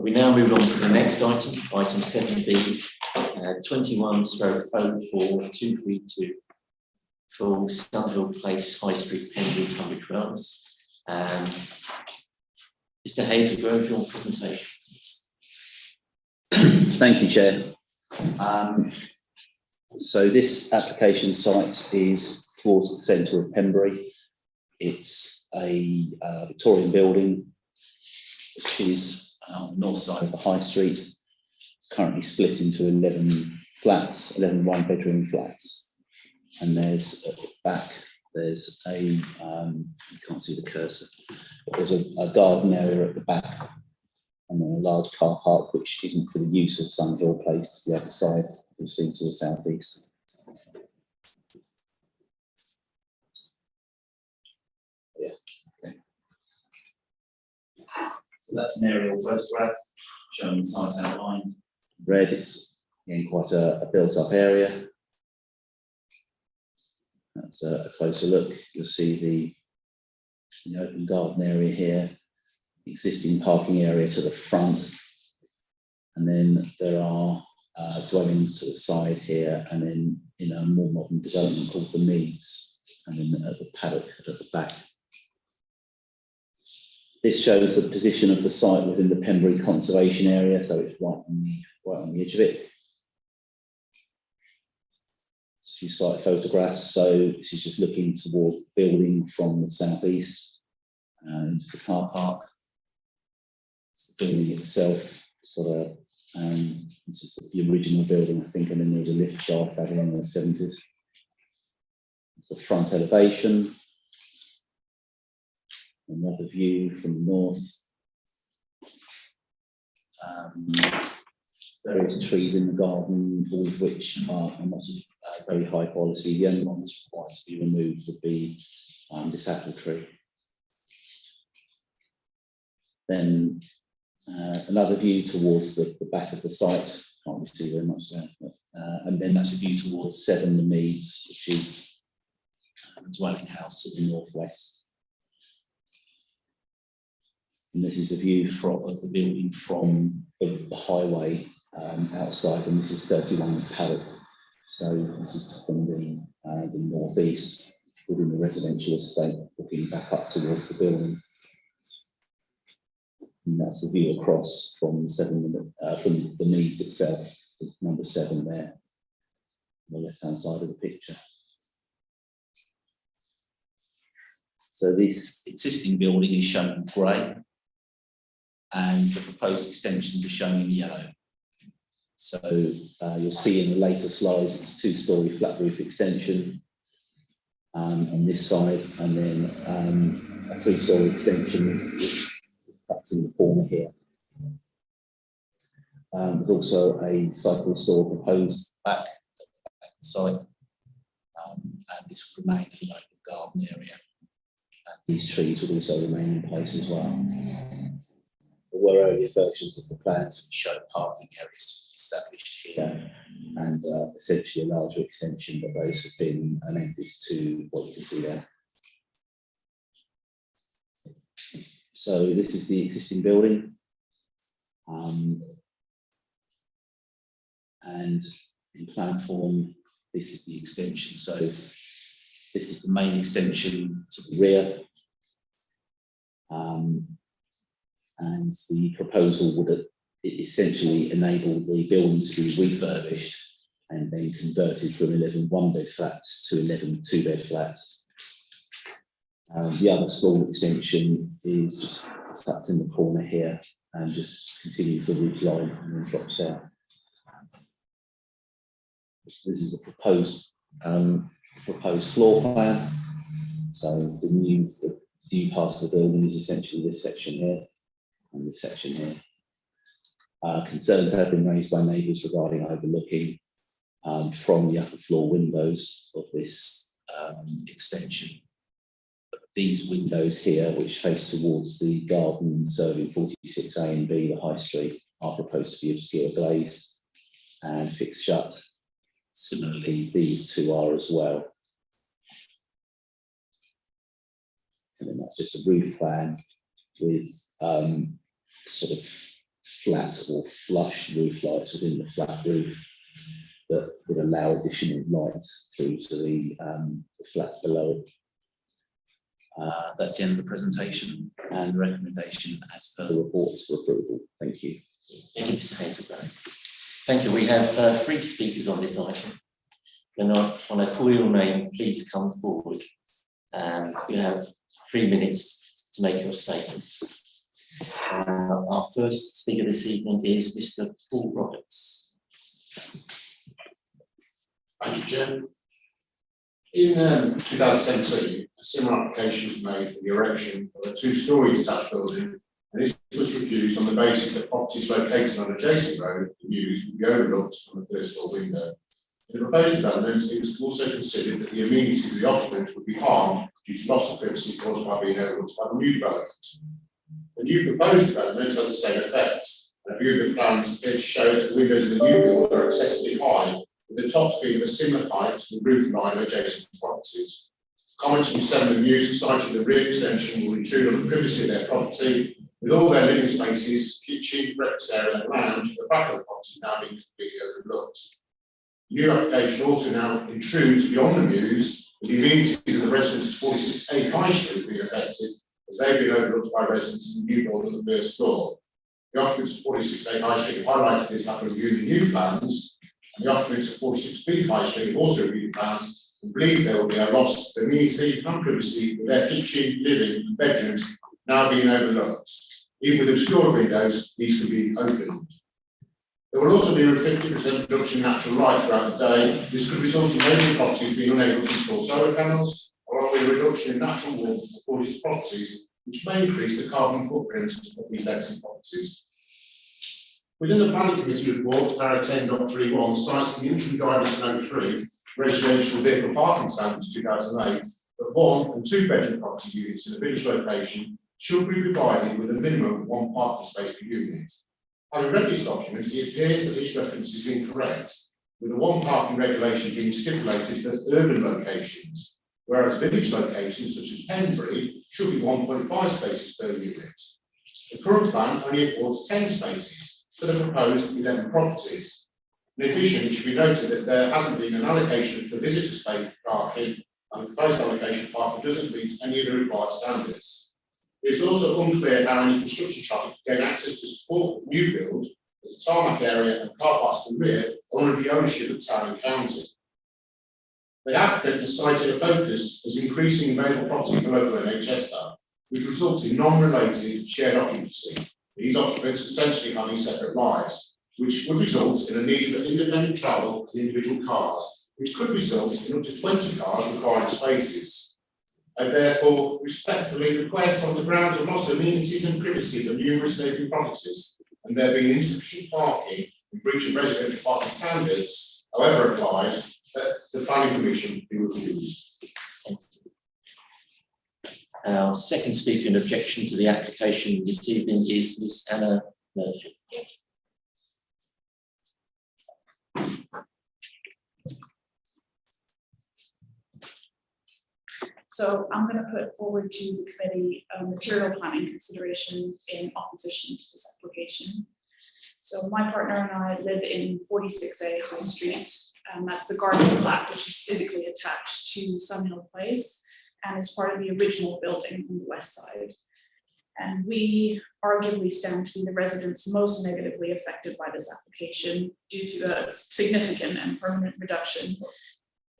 We now move on to the next item, item 7B, 21/04/232 for Sunhill Place, High Street, Pembrey, Tunbridge Wells. Mr. Hazelgrove, your presentation, please. Thank you, Chair. So this application site is towards the centre of Pembrey. It's a Victorian building, which is on the north side of the High Street. It's currently split into 11 flats, 11 one-bedroom flats. And there's at the back, there's a, you can't see the cursor, but there's a garden area at the back, and then a large car park, which isn't for the use of Sunhill Place to the other side, you'll see to the southeast. Yeah. Okay. So that's an aerial photograph showing the site outlined. Red, it's in quite a built-up area. That's a closer look. You'll see the open garden area here, existing parking area to the front, and then there are dwellings to the side here, and then in a more modern development called the Meads, and then at the paddock at the back. This shows the position of the site within the Pembrey Conservation Area, so it's right on the edge of it. A few site photographs. So this is just looking towards the building from the southeast into the car park. It's the building itself. Sort of, this is the original building, I think, and then there was a lift shaft added in the 70s. It's the front elevation. Another view from the north. Various trees in the garden, all of which are not of very high quality. The only one that's required to be removed would be this apple tree. Then another view towards the back of the site. Can't really see very much there. But, and then that's a view towards 7 the Meads, which is a dwelling house to the northwest. And this is a view of the building from the highway outside, and this is 31 Paddock. So this is from the northeast within the residential estate, looking back up towards the building. And that's the view across from the Meads itself, with number 7 there, on the left-hand side of the picture. So this existing building is shown in grey, and the proposed extensions are shown in yellow. So you'll see in the later slides, it's a 2-storey flat roof extension on this side, and then a 3-storey extension, which that's in the corner here. There's also a cycle store proposed back at the site, and this would remain an open garden area. And these trees would also remain in place as well. There were earlier versions of the plans which showed parking areas to be established here, and essentially a larger extension, but those have been amended to what you can see there. So this is the existing building, and in plan form, this is the extension. So this is the main extension to the rear. And the proposal would essentially enable the building to be refurbished and then converted from 11 one-bed flats to 11 two-bed flats. The other small extension is just tucked in the corner here and just continues the roof line and then drops down. This is the proposed floor plan. So the new part of the building is essentially this section here and this section here. Concerns have been raised by neighbours regarding overlooking from the upper floor windows of this extension. These windows here, which face towards the garden serving 46A and B, the High Street, are proposed to be obscure glazed and fixed shut. Similarly, these two are as well. And then that's just a roof plan with sort of flat or flush roof lights within the flat roof that would allow additional light through to the flat below. That's the end of the presentation and recommendation as per the reports for approval. Thank you. Thank you, Mr. Hazelgrove. Thank you. We have 3 speakers on this item. When I call your name, please come forward. You have 3 minutes to make your statement. Our first speaker this evening is Mr. Paul Roberts. Thank you, Chair. In 2017, a similar application was made for the erection of a 2-storey detached building, and this was refused on the basis that properties located on adjacent road and used would be overlooked from the first floor window. In the proposed development, it was also considered that the amenities of the occupant would be harmed due to loss of privacy caused by being overlooked by the new development. The new proposed development has the same effect. A view of the plans appear to show that the windows of the new build are excessively high, with the tops being of a similar height to the roof line of adjacent properties. Comments from some of the news cited the rear extension will intrude on the privacy of their property, with all their living spaces, kitchen, breakfast area and lounge at the back of the property now being completely overlooked. The new application also now intrudes beyond the mews, with the amenities of the residents of 46A High Street being affected, as they've been overlooked by residents in the new build on the first floor. The occupants of 46A High Street have highlighted this after reviewing the new plans, and the occupants of 46B High Street have also reviewed the plans and believe there will be a loss of amenity and privacy with their kitchen, living and bedrooms now being overlooked. Even with obscure windows, these can be opened. There will also be a 50% reduction in natural light throughout the day. This could result in many properties being unable to install solar panels, along with a reduction in natural warmth for these properties, which may increase the carbon footprint of these legacy properties. Within the Planning Committee report, Para 10.31 cites the interim guidance No. 3, Residential Vehicle Parking Standards 2008, that 1 and 2 bedroom property units in a village location should be provided with a minimum of 1 parking space per unit. Having read this document, it appears that this reference is incorrect, with the 1 parking regulation being stipulated for urban locations, whereas village locations such as Penbury should be 1.5 spaces per unit. The current plan only affords 10 spaces for the proposed 11 properties. In addition, it should be noted that there hasn't been an allocation for visitor space parking, and the proposed allocation of parking doesn't meet any of the required standards. It is also unclear how any construction traffic can gain access to support the new build, as the tarmac area and car parks to the rear are under the ownership of town and county. The applicant has cited a focus as increasing available property for local NHS staff, which results in non-related shared occupancy. These occupants essentially having separate lives, which would result in a need for independent travel and individual cars, which could result in up to 20 cars requiring spaces. I therefore respectfully request, on the grounds of loss of amenities and privacy of numerous neighbouring properties, and there being insufficient parking in breach of residential parking standards, however applied, that the Planning Commission be refused. Our second speaker in objection to the application this evening is Ms. Anna Murphy. So I'm going to put forward to the committee a material planning consideration in opposition to this application. So my partner and I live in 46A High Street, and that's the garden flat, which is physically attached to Sunhill Place and is part of the original building on the west side. And we arguably stand to be the residents most negatively affected by this application due to a significant and permanent reduction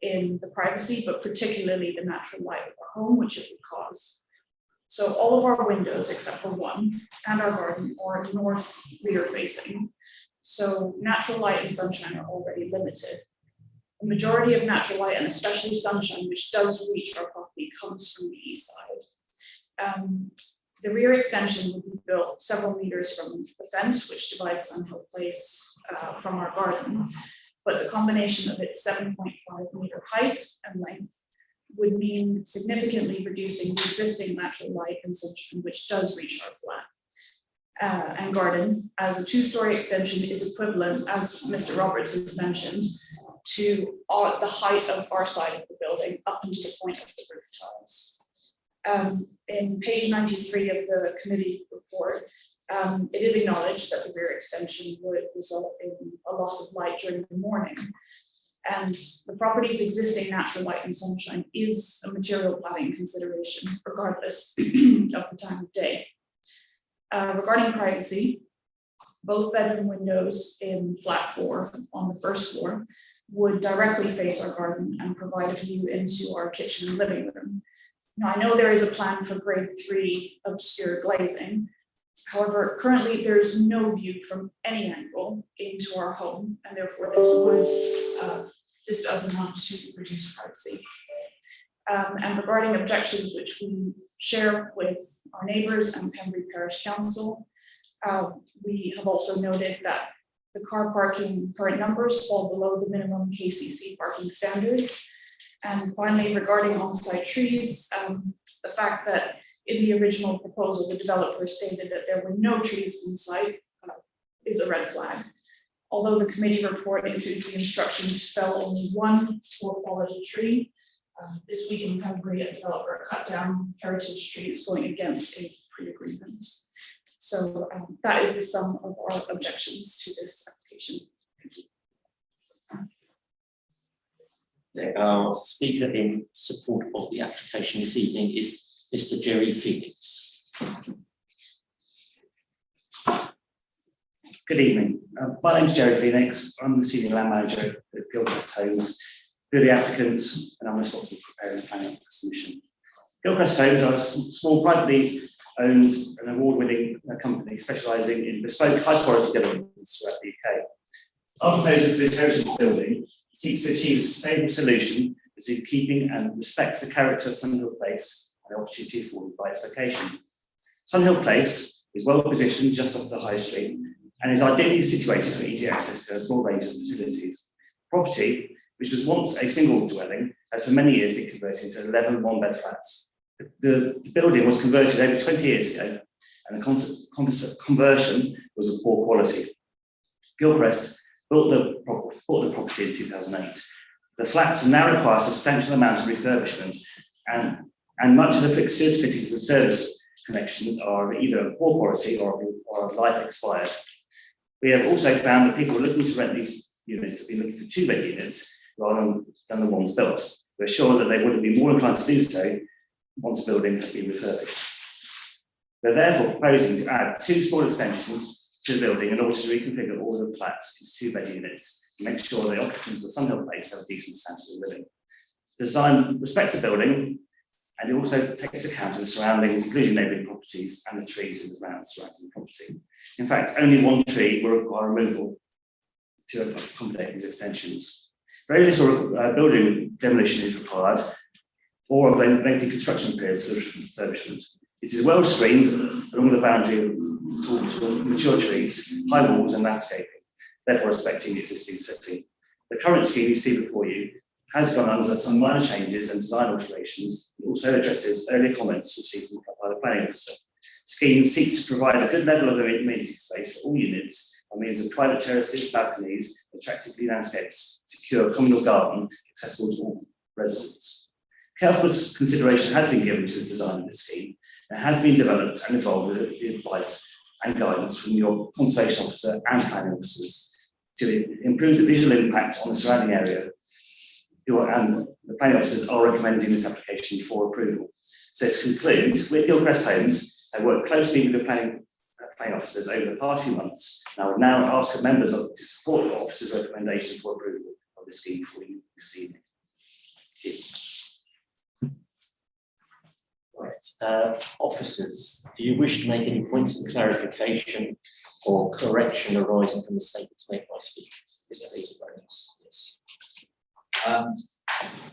in the privacy, but particularly the natural light of our home, which it would cause. So all of our windows, except for 1, and our garden are north rear facing. So natural light and sunshine are already limited. The majority of natural light, and especially sunshine, which does reach our property, comes from the east side. The rear extension would be built several meters from the fence, which divides Sunhill Place from our garden. But the combination of its 7.5 meter height and length would mean significantly reducing the existing natural light and sunshine, which does reach our flat and garden, as a 2-story extension is equivalent, as Mr. Roberts has mentioned, to the height of our side of the building up into the point of the roof tiles. In page 93 of the committee report, it is acknowledged that the rear extension would result in a loss of light during the morning. And the property's existing natural light and sunshine is a material planning consideration regardless of the time of day. Regarding privacy, both bedroom windows in flat 4 on the first floor would directly face our garden and provide a view into our kitchen and living room. Now, I know there is a plan for grade 3 obscure glazing. However, currently there's no view from any angle into our home, and therefore this does not to reduce privacy. And regarding objections which we share with our neighbours and Pembrey Parish Council, we have also noted that the car parking current numbers fall below the minimum KCC parking standards. And finally, regarding on-site trees, the fact that in the original proposal, the developer stated that there were no trees on site is a red flag. Although the committee report includes the instruction to fell only one poor quality tree, this week in Pembrey, a developer cut down heritage trees going against a pre-agreement. So that is the sum of our objections to this application. Thank you. Our speaker in support of the application this evening is Mr. Jerry Felix. Good evening. My name is Jerry Phoenix. I'm the Senior Land Manager at Gilchrist Homes. We're the applicants, and I'm responsible for preparing the planning submission. Gilchrist Homes are a small, privately owned and award-winning company specialising in bespoke, high-quality developments throughout the UK. Our proposal for this heritage building seeks to achieve a sustainable solution that's in keeping and respects the character of Sunhill Place and the opportunity afforded by its location. Sunhill Place is well positioned just off the high street and is ideally situated for easy access to a broad range of facilities. Property, which was once a single dwelling, has for many years been converted into 11 one-bed flats. The building was converted over 20 years ago, and the conversion was of poor quality. Gilchrist bought the property in 2008. The flats now require a substantial amount of refurbishment, and much of the fixtures, fittings, and service connections are either of poor quality or life expired. We have also found that people looking to rent these units have been looking for two-bed units rather than the ones built. We're sure that they would be more inclined to do so once the building has been refurbished. We're therefore proposing to add 2 small extensions to the building in order to reconfigure all of the flats into 2-bed units and make sure the occupants of Sunhill Place have a decent standard of living. The design respects the building, and it also takes account of the surroundings, including neighbouring properties and the trees in the ground surrounding the property. In fact, only one tree will require removal to accommodate these extensions. Very little building demolition is required, or of lengthy construction periods for refurbishment. It is well screened along the boundary of tall, mature trees, high walls and landscaping, therefore respecting the existing setting. The current scheme you see before you has gone under some minor changes and design alterations. It also addresses earlier comments received by the planning officer. The scheme seeks to provide a good level of amenity space for all units by means of private terraces, balconies, attractively landscapes, secure communal garden accessible to all residents. Careful consideration has been given to the design of this scheme and has been developed and evolved with the advice and guidance from your conservation officer and planning officers to improve the visual impact on the surrounding area. And the planning officers are recommending this application for approval. So to conclude, with Gilchrist Homes, I worked closely with the planning officers over the past few months, and I would now ask the members to support the officer's recommendation for approval of the scheme for you this evening. Right, officers, do you wish to make any points of clarification or correction arising from the statements made by speakers? Yes.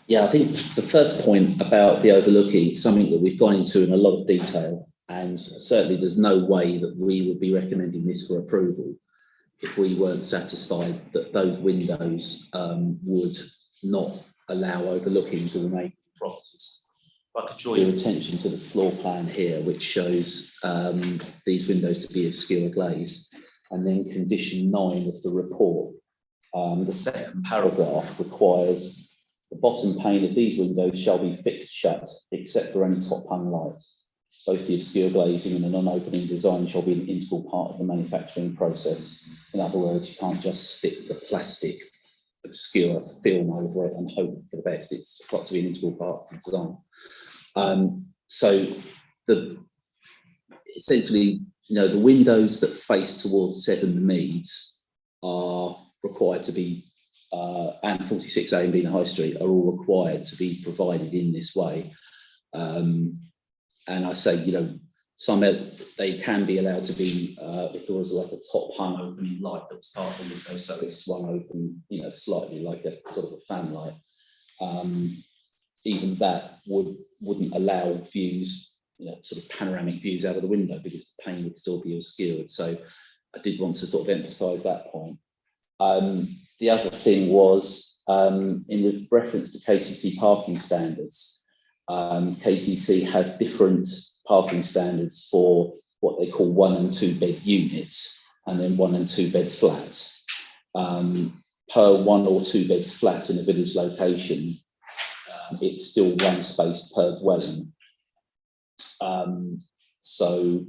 Yeah, I think the first point about the overlooking is something that we've gone into in a lot of detail, and certainly there's no way that we would be recommending this for approval if we weren't satisfied that those windows would not allow overlooking to the neighbouring properties. If I could draw your attention to the floor plan here, which shows these windows to be obscure glazed, and then condition 9 of the report. The second paragraph requires the bottom pane of these windows shall be fixed shut, except for any top hung lights. both the obscure glazing and the non-opening design shall be an integral part of the manufacturing process. In other words, you can't just stick the plastic obscure film over it and hope for the best. It's got to be an integral part of the design. So essentially, the windows that face towards Seven Meads are required to be, and 46A and B in High Street are all required to be provided in this way. And I say, some they can be allowed to be, if there was like a top hung opening light that was part of the window, so it's swung open, slightly like a sort of a fan light. Even that wouldn't allow views, sort of panoramic views out of the window, because the pane would still be obscured. So I did want to sort of emphasise that point. The other thing was in reference to KCC parking standards. KCC have different parking standards for what they call 1 and 2 bed units, and then 1 and 2 bed flats. Per 1 or 2 bed flat in a village location, it's still 1 space per dwelling. So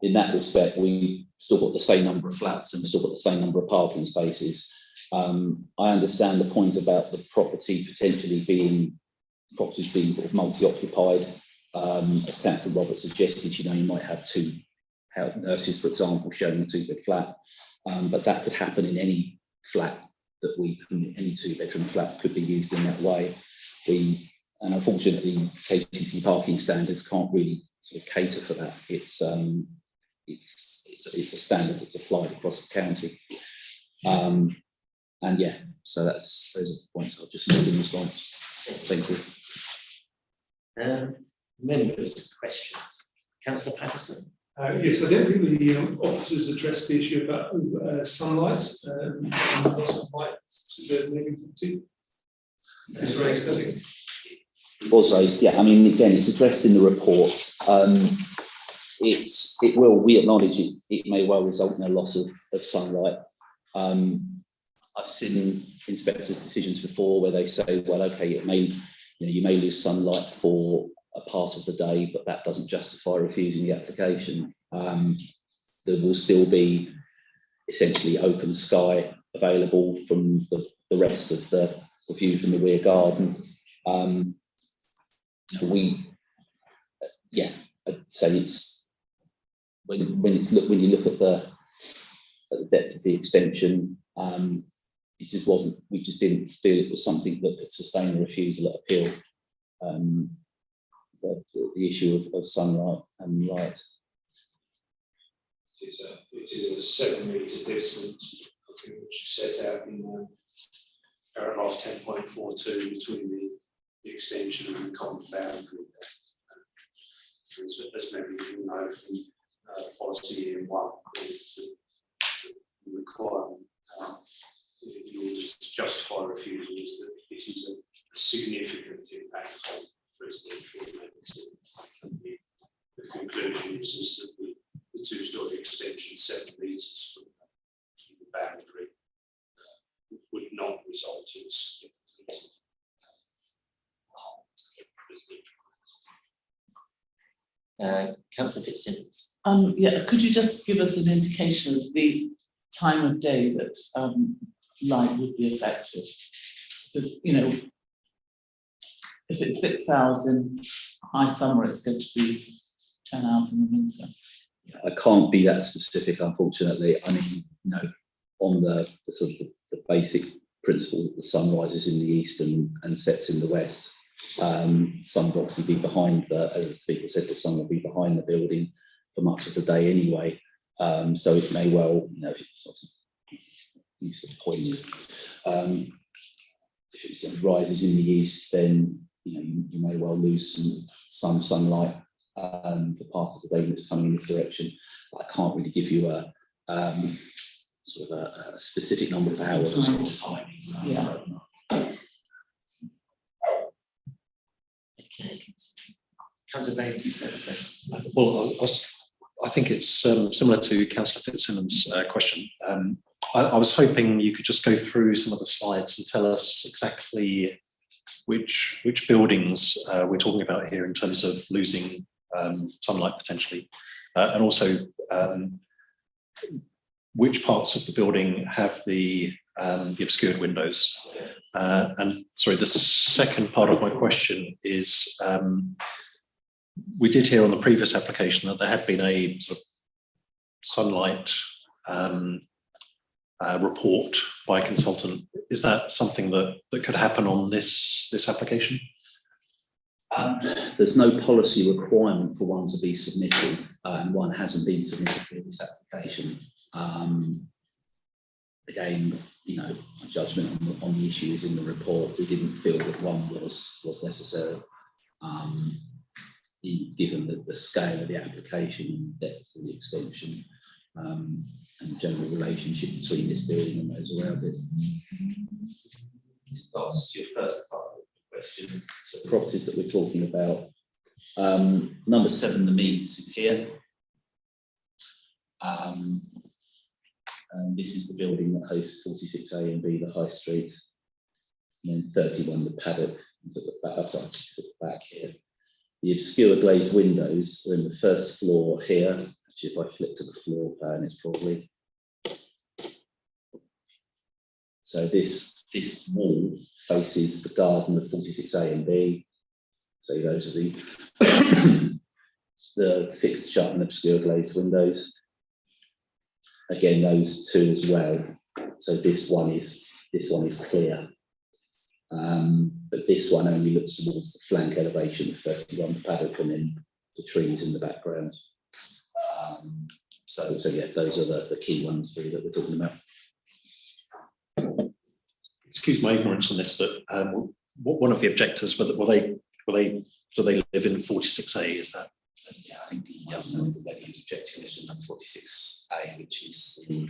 in that respect, we've still got the same number of flats and we've still got the same number of parking spaces. I understand the point about the properties being sort of multi-occupied. As Councillor Roberts suggested, you might have 2 nurses, for example, sharing a 2-bed flat, but that could happen in any flat any 2-bedroom flat could be used in that way. And unfortunately, KCC parking standards can't really sort of cater for that. It's a standard that's applied across the county. And yeah, so those are the points I'll just make in response. Thank you. Members, questions? Councillor Patterson. Yes, I don't think the officers addressed the issue about sunlight and loss of light to the living property. It's raised, I think. It was raised, yeah. I mean, again, it's addressed in the report. We acknowledge it may well result in a loss of sunlight. I've seen inspectors' decisions before where they say, well, okay, you may lose sunlight for a part of the day, but that doesn't justify refusing the application. There will still be essentially open sky available from the rest of the view from the rear garden. I'd say it's when you look at the depth of the extension, we just didn't feel it was something that could sustain a refusal at appeal. But the issue of sunlight and light. It is a 7 metre distance, I think, which is set out in paragraph 10.42 between the extension and the common boundary. As many of you know from policy in 1, the requirement in order to justify refusal is that it is a significant impact on residential amenities. The conclusion is that the 2-storey extension 7 metres from the boundary would not result in significant residential. Councillor Fitzsimmons. Could you just give us an indication of the time of day that light would be affected? Because, if it's 6 hours in high summer, it's going to be 10 hours in the winter. I can't be that specific, unfortunately. I mean, on the sort of the basic principle that the sun rises in the east and sets in the west. Sun will obviously be behind as the speaker said, the sun will be behind the building for much of the day anyway. So it may well, if it's use the point, if it rises in the east, then you may well lose some sunlight for part of the day that's coming in this direction. But I can't really give you a sort of a specific number of hours. Yeah. Okay. Councillor Bailey, please have a question. Well, I think it's similar to Councillor Fitzsimmons' question. I was hoping you could just go through some of the slides and tell us exactly which buildings we're talking about here in terms of losing sunlight potentially, and also which parts of the building have the obscured windows. And sorry, the second part of my question is, we did hear on the previous application that there had been a sort of sunlight report by a consultant. Is that something that could happen on this application? There's no policy requirement for one to be submitted, and one hasn't been submitted for this application. Again, you know, my judgment on the issue is in the report. We didn't feel that one was necessary, given the scale of the application and depth of the extension, and the general relationship between this building and those around it. That's your first part of the question. So the properties that we're talking about, number 7, the meets is here. And this is the building that hosts 46A and B, the High Street. And then 31, the paddock, at the back, at the back here. The obscure glazed windows are in the first floor here. Actually, if I flip to the floor plan, it's probably. So this wall faces the garden of 46A and B. So those are the fixed, shut and obscure glazed windows. Again, those two as well. So this one is clear, but this one only looks towards the flank elevation of 31, the paddock, and then the trees in the background. So yeah, those are the key ones really that we're talking about. Excuse my ignorance on this, but one of the objectors, do they live in 46A? Is that? Yeah, I think the other one that they're objecting is in number 46A, which is the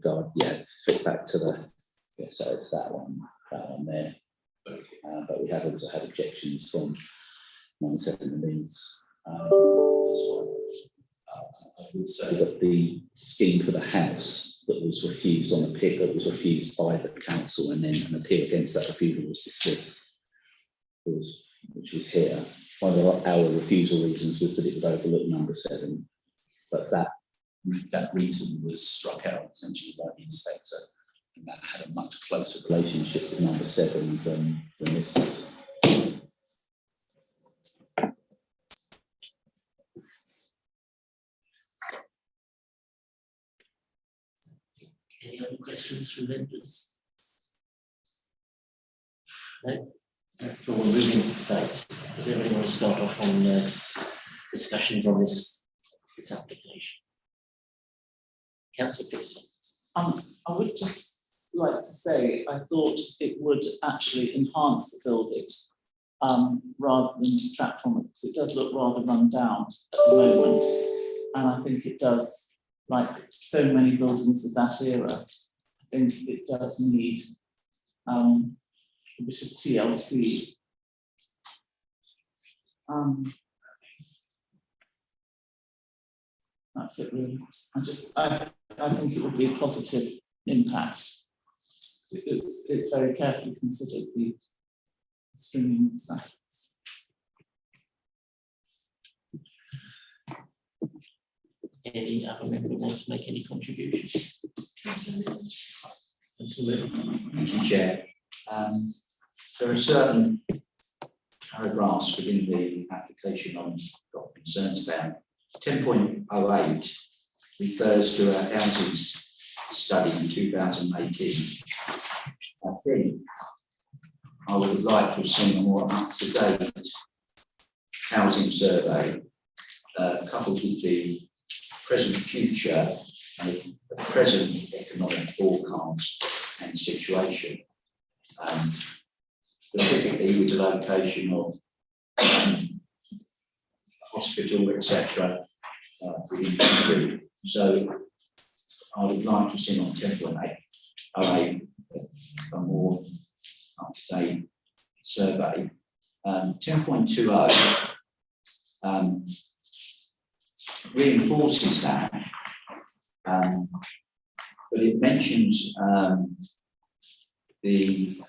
guard. Yeah, fit back to the. Yeah, so it's that one there. But we have also had objections from 97 Means. I would say that the scheme for the house that was refused on appeal, that was refused by the council, and then an appeal against that refusal was dismissed, which was here. One of our refusal reasons was that it would overlook number 7, but that reason was struck out essentially by the inspector, and that had a much closer relationship with number 7 than this does. Any other questions from members? No? So we'll move into debate. Does everybody want to start off on discussions on this application? Councillor Fitzsimmons. I would just like to say, I thought it would actually enhance the building rather than detract from it, because it does look rather run down at the moment. And I think it does, like so many buildings of that era, I think it does need a bit of TLC. That's it really. I think it would be a positive impact. It's very carefully considered, the stringing and stuff. Any other member want to make any contribution? Councillor Miller. Thank you, Chair. There are certain paragraphs within the application I've got concerns about. 10.08 refers to our housing study in 2018. I think I would have liked to have seen a more up-to-date housing survey, coupled with the present future and the present economic forecast and situation, specifically with the location of hospital, etc. Within the country. So I would like to have seen on 10.8 a more up-to-date survey. 10.20 reinforces that, but it mentions the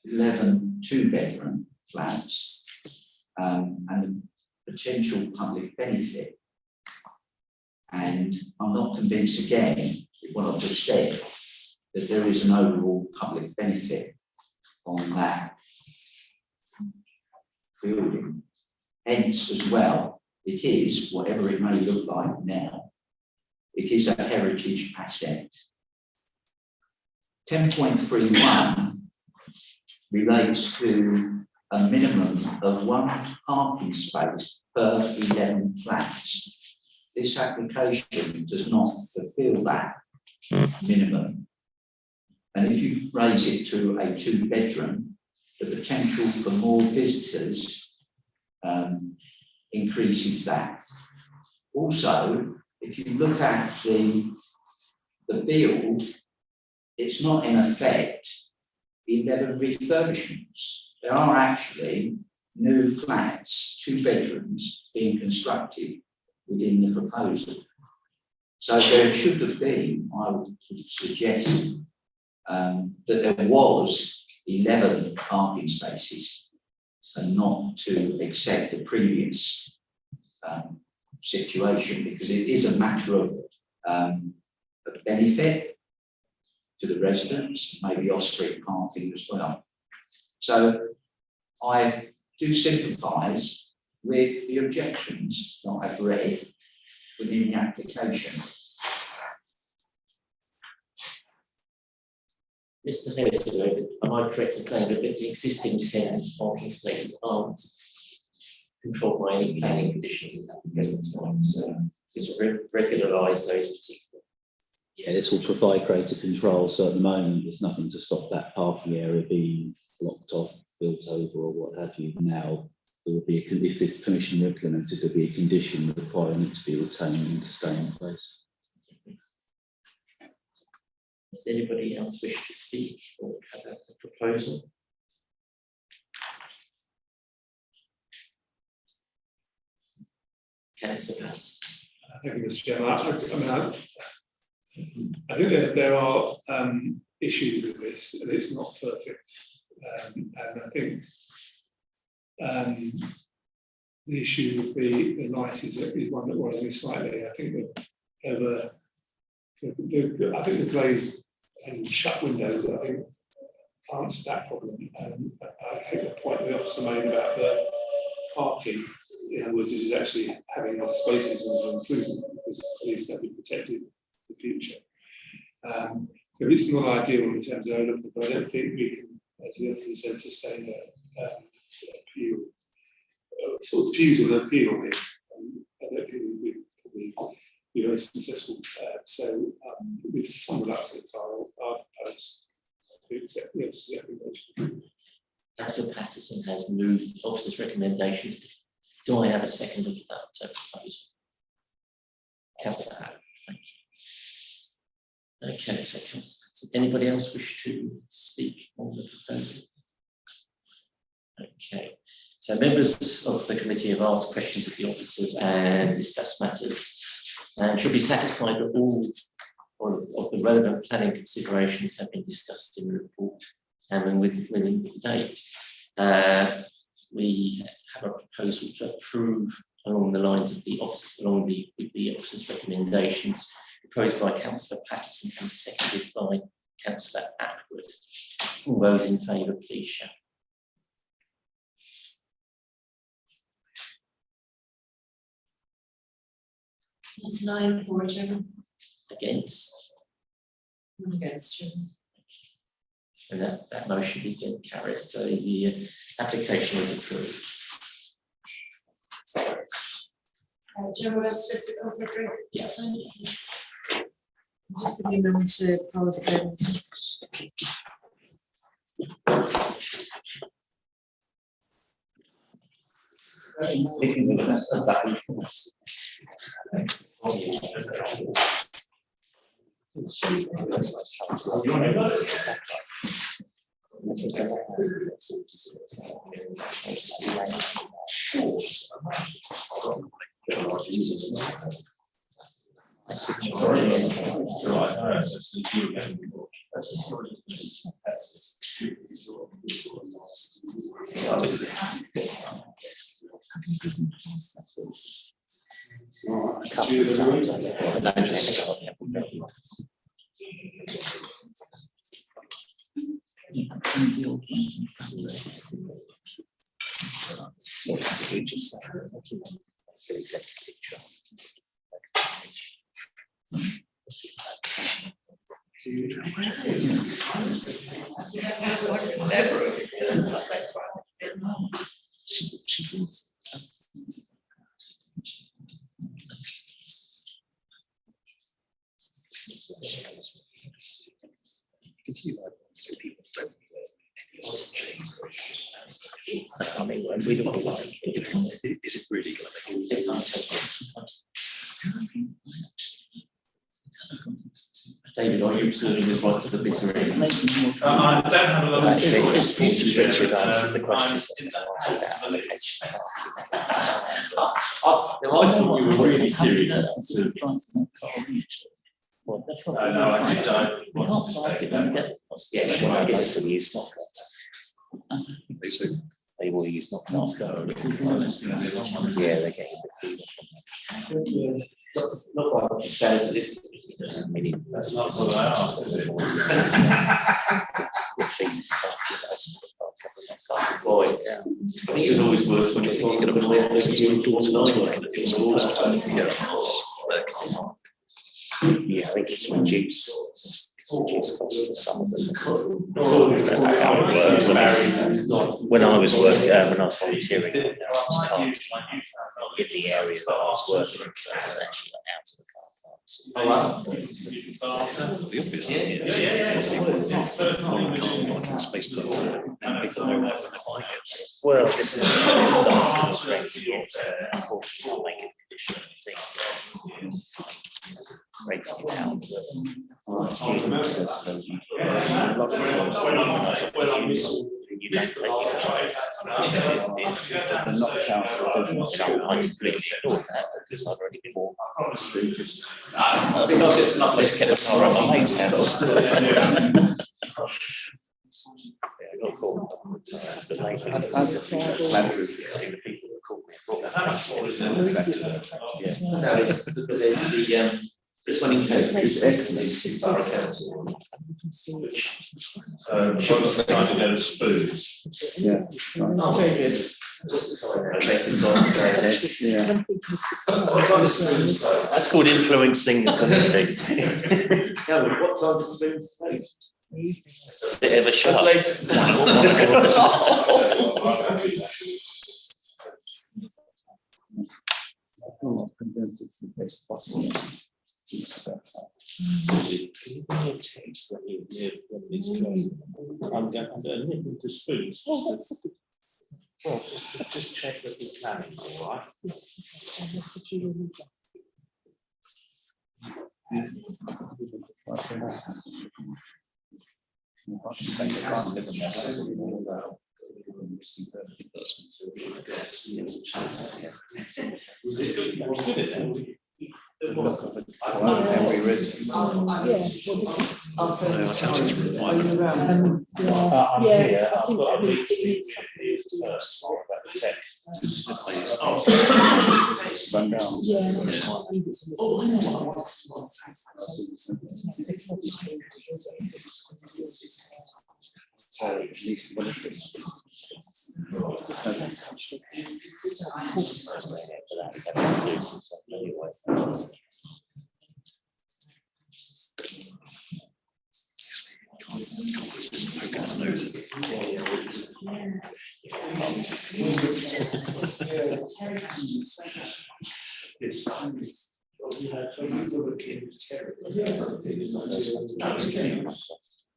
11 two-bedroom flats, and potential public benefit. And I'm not convinced again, with what I've just said, that there is an overall public benefit on that building. Hence, as well, it is, whatever it may look like now, it is a heritage asset. 10.31 relates to a minimum of 1 parking space per 11 flats. This application does not fulfil that minimum. And if you raise it to a 2-bedroom, the potential for more visitors increases that. Also, if you look at the build, it's not in effect 11 refurbishments. There are actually new flats, 2 bedrooms being constructed within the proposal. So there should have been, I would suggest, that there was 11 parking spaces and not to accept the previous situation, because it is a matter of benefit to the residents, maybe off-street parking as well. So I do sympathise with the objections that I've read within the application. Mr. Harris, am I correct in saying that the existing 10 parking spaces aren't controlled by any planning conditions at the present time? So this will regularise those particular. Yeah, this will provide greater control. So at the moment, there's nothing to stop that parking area being blocked off, built over, or what have you. Now, there will be if this permission were implemented, there'll be a condition requiring it to be retained and to stay in place. Does anybody else wish to speak or have a proposal? Councillor Patterson. Thank you, Mr. Chairman. I think that there are issues with this, and it's not perfect. And I think the issue with the light is one that worries me slightly. I think that I think the glazed and shut windows, I think, answer that problem. I think the point the officer made about the parking, was it is actually having the spaces as an improvement, because at least that would be protected in the future. So it's not ideal in terms of overlooking, but I don't think we can, as the officer said, sustain a appeal, sort of refusal to appeal on it. I don't think we would probably be very successful. So with some reluctance, I'll propose to accept the officer's recommendation. Councillor Patterson has moved officer's recommendations. Do I have a second of that proposal? Councillor Patterson, thank you. Okay, so Councillor Patterson, anybody else wish to speak on the proposal? Okay, so members of the committee have asked questions of the officers and discussed matters, and should be satisfied that all of the relevant planning considerations have been discussed in the report and within the date. We have a proposal to approve along the lines of the officers, with the officers' recommendations proposed by Councillor Patterson and seconded by Councillor Atwood. All those in favour, please show. It's 9 for Chairman. Against? Against, Chairman. And that motion is then carried. So the application is approved. Chairman, just a quick Yes. just giving them to pause the A couple of times, I think, I don't just. I mean, when we look like, is it really going to make a difference? David, are you observing this right to the bitter end? I don't have a lot of. That's it. Richard answered the questions I was going to ask about allocation. I thought we were really serious. Well, that's not. No, I want to say that. Yeah, sure, I guess some use not they will use not cast. Yeah, they're getting the feed. Not like it stands at this. That's not what I asked, is it? The fees. Boy, I think it was always worse when it's going to play yeah, I think it's reduced costs for some of them. I don't know how it works. I mean, when I was volunteering, in the area that I was working, it was actually out of the car parks. Oh, wow. The obvious thing is, space people know that when they're buying it. Well, this is unfortunately I'll make it a condition thing. Rating down. You don't take it. So I completely ignored that because I've already bought. I think I'll get not Let's get the car on my mate's house. Yeah, I got called a couple of times, but lately the people that called me brought No, it's because there's this one in Cape is excellent, it's Borough Council. Which, What's the kind of go to spoons? Yeah. oh, very good. Rated by saying Yeah. what time is spoons play? That's called influencing the community. Cameron, what time is spoons play? Does it ever shut up? I feel not convinced it's the best possible. I'm going to nip into spoons. Well, just check that the planning, all right? I'm here. I've got a meeting with the first tomorrow about the tech.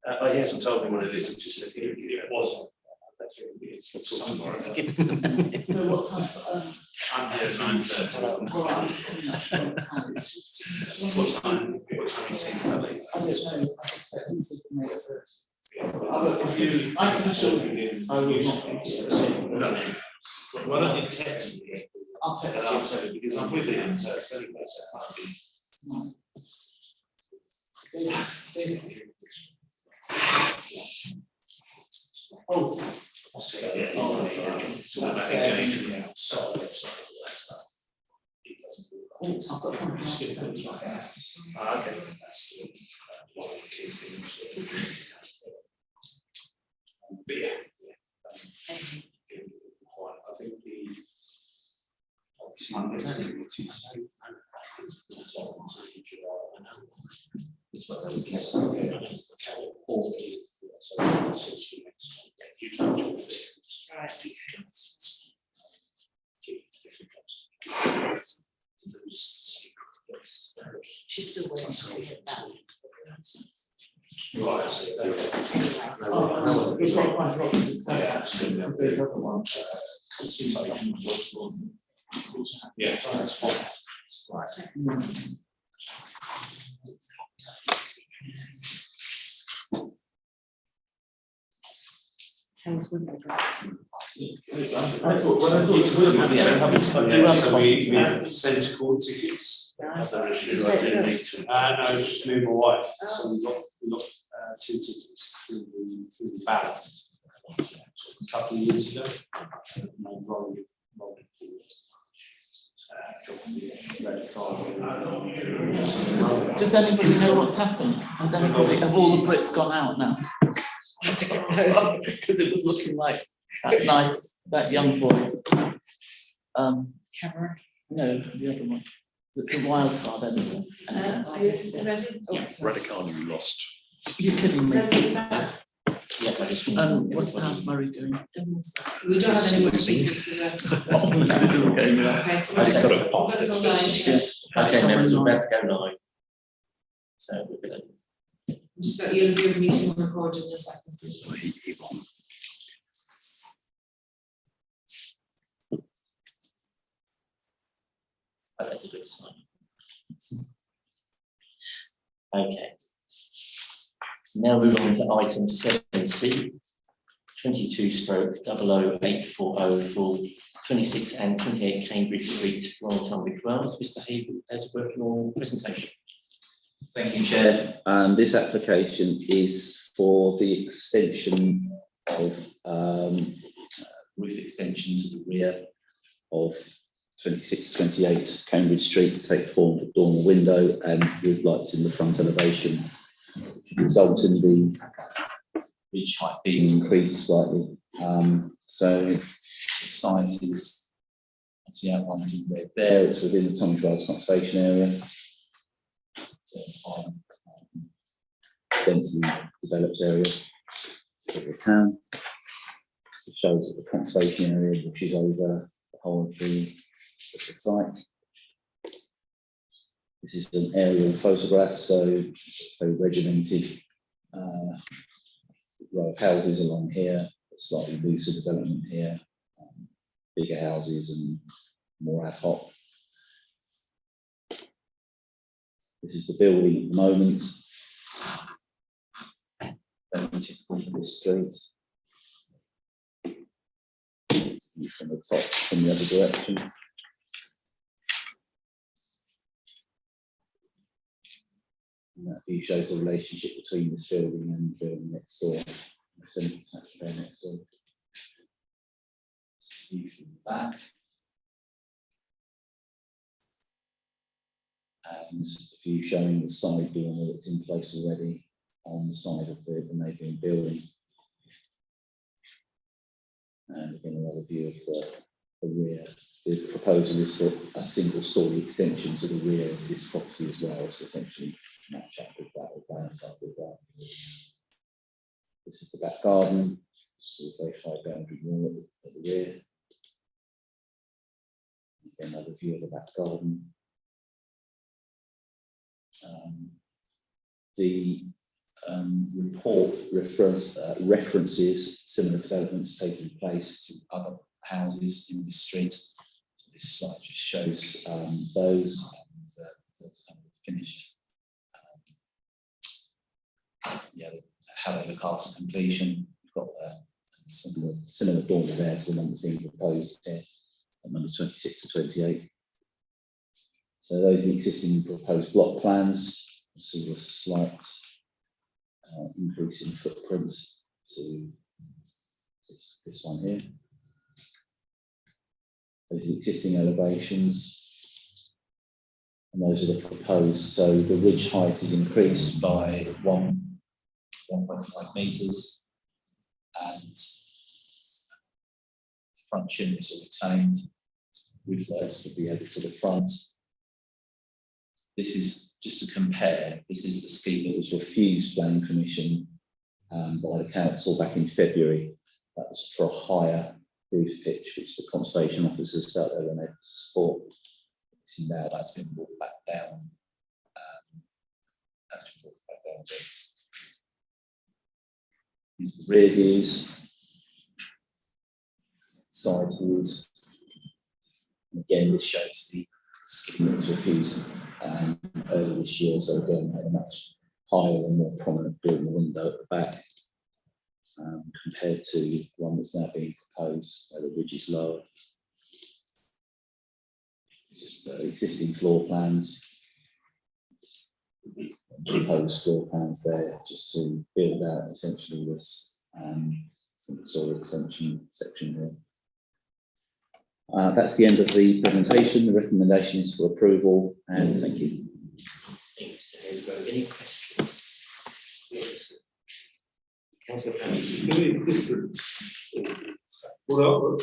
He hasn't told me what it is, he just said it wasn't. I'm here at 9:30. What time you see Kelly? If you, I can assure you, I will not. No. Why don't you text me? I'll text And I'll tell you, because I'm with him, so it's very good, so it might be. Oh. I'll see, yeah, it's all about engagement outside, so all that stuff. It doesn't do that. I've got one. Okay. That's one of the key things. But yeah. I think the. Obviously, it's what they can. She's still waiting to get that. Right. We've got quite a lot to discuss. There's other ones. Yeah, that's fine. How's window? Yeah, so we have centre court tickets. No, it's just me and my wife, so we got 2 tickets through the ballot a couple of years ago. Does anybody know what's happened? Have all the Brits gone out now? I don't know, because it was looking like that young boy. Cameron. No, the other one. The wild card editor. Are you ready? Oh, Radicani lost. You're kidding me. Yes, I just. How's Murray doing? We don't have any more speakers for us. Okay, so I just we're got to pass it. go live. Okay, members, we're about to go live. So we're gonna. Just got you to do a meeting recording in a second. Oh, that's a good sign. Okay. Now move on to item 7C, 22/00840 for 26 and 28 Cambridge Street, Royal Tunbridge Wells. Mr. Haywood has worked your presentation. Thank you, Chair. This application is for the extension of roof extension to the rear of 26 to 28 Cambridge Street to take the form of a dormer window and roof lights in the front elevation, which result in the ridge height being increased slightly. So the size is actually outlined in red there. It's within the Tunbridge Wells conservation area. Densely developed area of the town. It shows that the conservation area, which is over the whole of the site. This is an aerial photograph, so it's a very regimented row of houses along here, a slightly looser development here, bigger houses and more ad hoc. This is the building at the moment. Very typical for this street. From the top, from the other direction. And that view shows the relationship between this building and the building next door, the semi-detached there next door. This view from the back. And the view showing the side dormer that's in place already on the side of the neighbouring building. And again, another view of the rear. The proposal is for a single story extension to the rear of this property as well, so essentially match up with that or balance up with that. This is the back garden, so a very high boundary wall at the rear. Again, another view of the back garden. The report references similar developments taking place to other houses in this street. So this slide just shows those and the finished, how they look after completion. We've got a similar dormer there to the one that's being proposed here, at numbers 26 to 28. So those are the existing proposed block plans. You see the slight increase in footprint to this one here. Those are the existing elevations. And those are the proposed. So the ridge height is increased by 1.5 metres, and front chimneys are retained. Roof lights will be added to the front. This is just to compare. This is the scheme that was refused planning permission by the council back in February. That was for a higher roof pitch, which the conservation officers felt they were unable to support. See now that's been brought back down. That's been brought back down a bit. These are the rear views, side views. And again, this shows the scheme that was refused earlier this year. So again, had a much higher and more prominent building window at the back, compared to the one that's now being proposed, where the ridge is lower. Just existing floor plans, proposed floor plans there, just to build out essentially this sort of extension section here. That's the end of the presentation. The recommendation is for approval, and thank you. Thank you, Mr. Haysbro. Any questions? Yes. Councillor Pamela. Very different. What are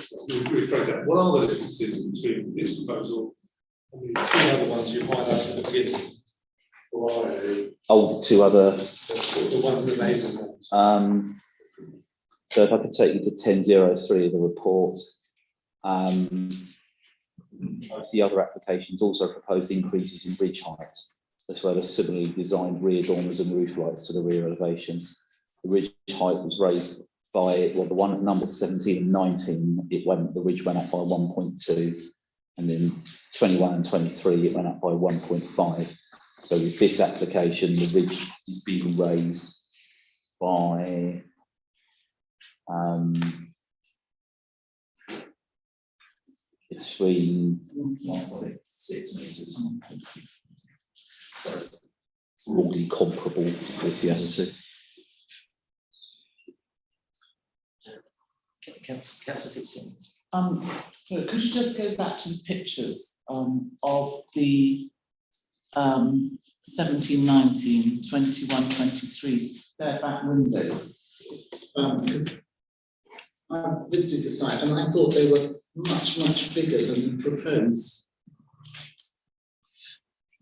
the differences between this proposal and the two other ones you highlighted at the beginning? Oh, the two other. The one remaining ones. So if I could take you to 1003 of the report. The other applications also proposed increases in ridge height, as well as similarly designed rear dormers and roof lights to the rear elevation. The ridge height was raised by, well, the one at numbers 17 and 19, the ridge went up by 1.2, and then 21 and 23, it went up by 1.5. So with this application, the ridge is being raised by between 1.6 metres. So it's broadly comparable with the other two. Councillor Fitzsimmons. So could you just go back to the pictures of the 17, 19, 21, 23, their back windows? Because I visited the site and I thought they were much, much bigger than the proposed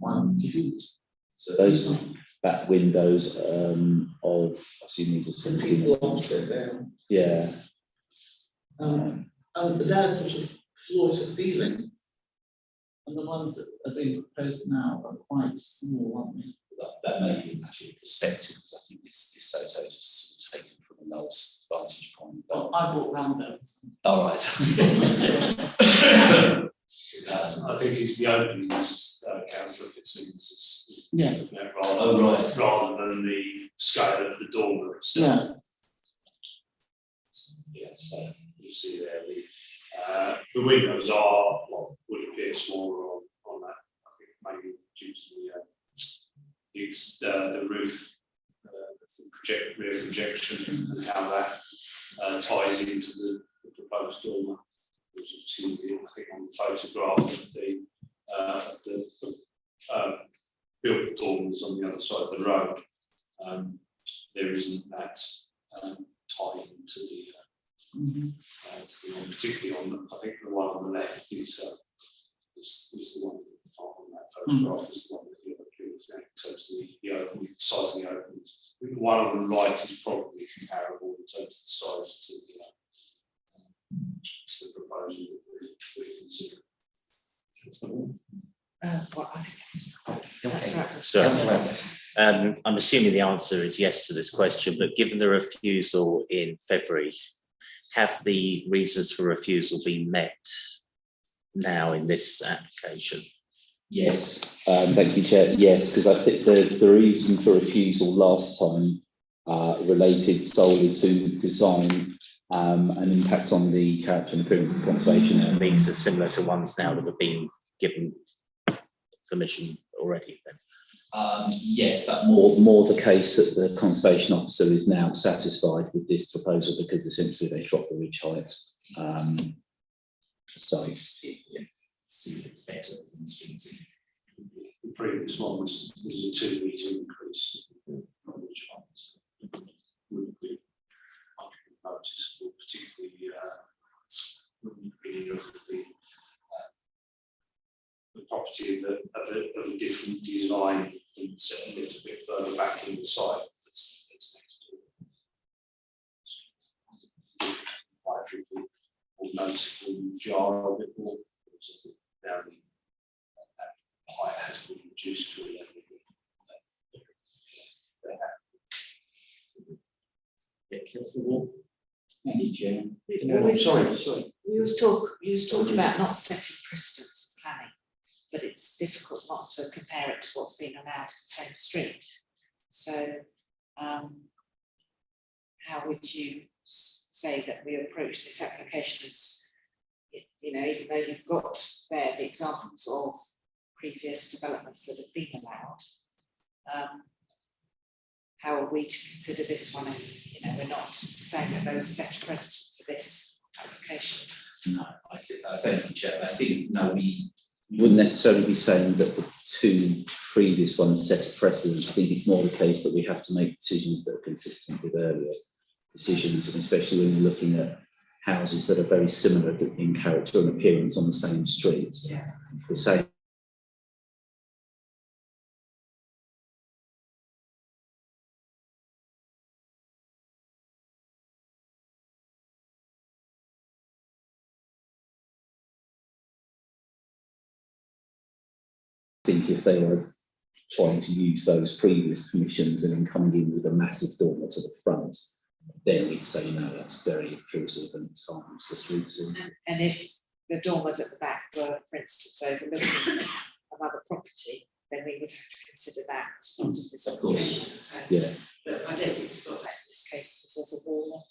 ones. So those back windows of, I assume these are 17. Yeah. They're sort of floor to ceiling. And the ones that are being proposed now are quite small, aren't they? That may be actually perspective, because I think this photo is sort of taken from the lowest vantage point. Well, I walked round those. All right. I think it's the openings, Councillor Fitzsimmons. Yeah. Rather than the scale of the dormer itself. Yeah, so you see there the windows are would appear smaller on that. I think maybe due to the roof, rear projection, and how that ties into the proposed dormer. Which obviously, I think on the photograph of the built dormers on the other side of the road, there isn't that tie into the particularly on I think the one on the left is the one on that photograph is the one that you're looking at in terms of the size of the openings. I think the one on the right is probably comparable in terms of the size to the proposal that we're considering. Well, I think that's right. So, I'm assuming the answer is yes to this question, but given the refusal in February, have the reasons for refusal been met now in this application? Yes, thank you, Chair. Yes, because I think the reason for refusal last time related solely to design and impact on the character and appearance of conservation. And these are similar to ones now that have been given permission already then? Yes, but more the case that the conservation officer is now satisfied with this proposal because essentially they dropped the ridge height. So it's better than streets. previous one was a 2 metre increase. Which wouldn't be much noticeable, particularly when you look at the property of a different design and set a little bit further back in the site. That's next door. Why people will noticeably jar a bit more. Because now the height has been reduced to a level that they're happy. Yeah, Councillor Ward. Thank you, Chair. Sorry. You was talking about not setting precedents of planning, but it's difficult not to compare it to what's been allowed in the same street. So, how would you say that we approach this application as, you know, even though you've got there the examples of previous developments that have been allowed, how are we to consider this one if, you know, we're not saying that those set a precedent for this application? No, I thank you, Chair. I think, no, we wouldn't necessarily be saying that the two previous ones set a precedent. I think it's more the case that we have to make decisions that are consistent with earlier decisions, and especially when you're looking at houses that are very similar in character and appearance on the same street. Yeah. We're saying if they were trying to use those previous permissions and then coming in with a massive dormer to the front, then we'd say no, that's very intrusive and it's harmful to the streets. And if the dormers at the back were, for instance, overlooking another property, then we would have to consider that as part of this application. So, Yeah. but I don't think we've got that in this case, because there's a wall,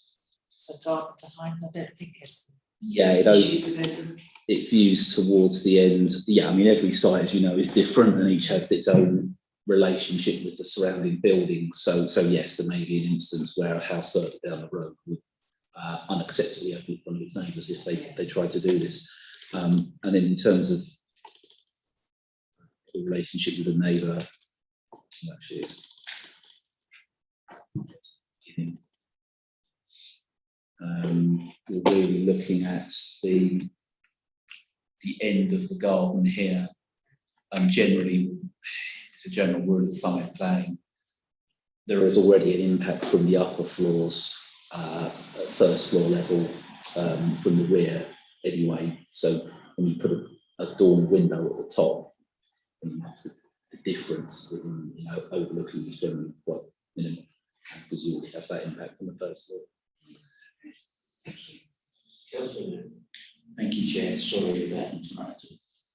there's a garden behind. I don't think there's issues with overlooking. It views towards the end. Yeah, I mean, every site, as you know, is different and each has its own relationship with the surrounding buildings. So yes, there may be an instance where a house further down the road would unacceptably overlook one of its neighbours if they tried to do this. And then in terms of the relationship with the neighbour, actually is we're really looking at the end of the garden here. Generally, it's a general rule of thumb in planning. There is already an impact from the upper floors at first floor level from the rear anyway. So when you put a dormer window at the top, and that's the difference in, you know, overlooking is generally quite minimal because you already have that impact on the first floor. Thank you. Thank you, Chair. Sorry about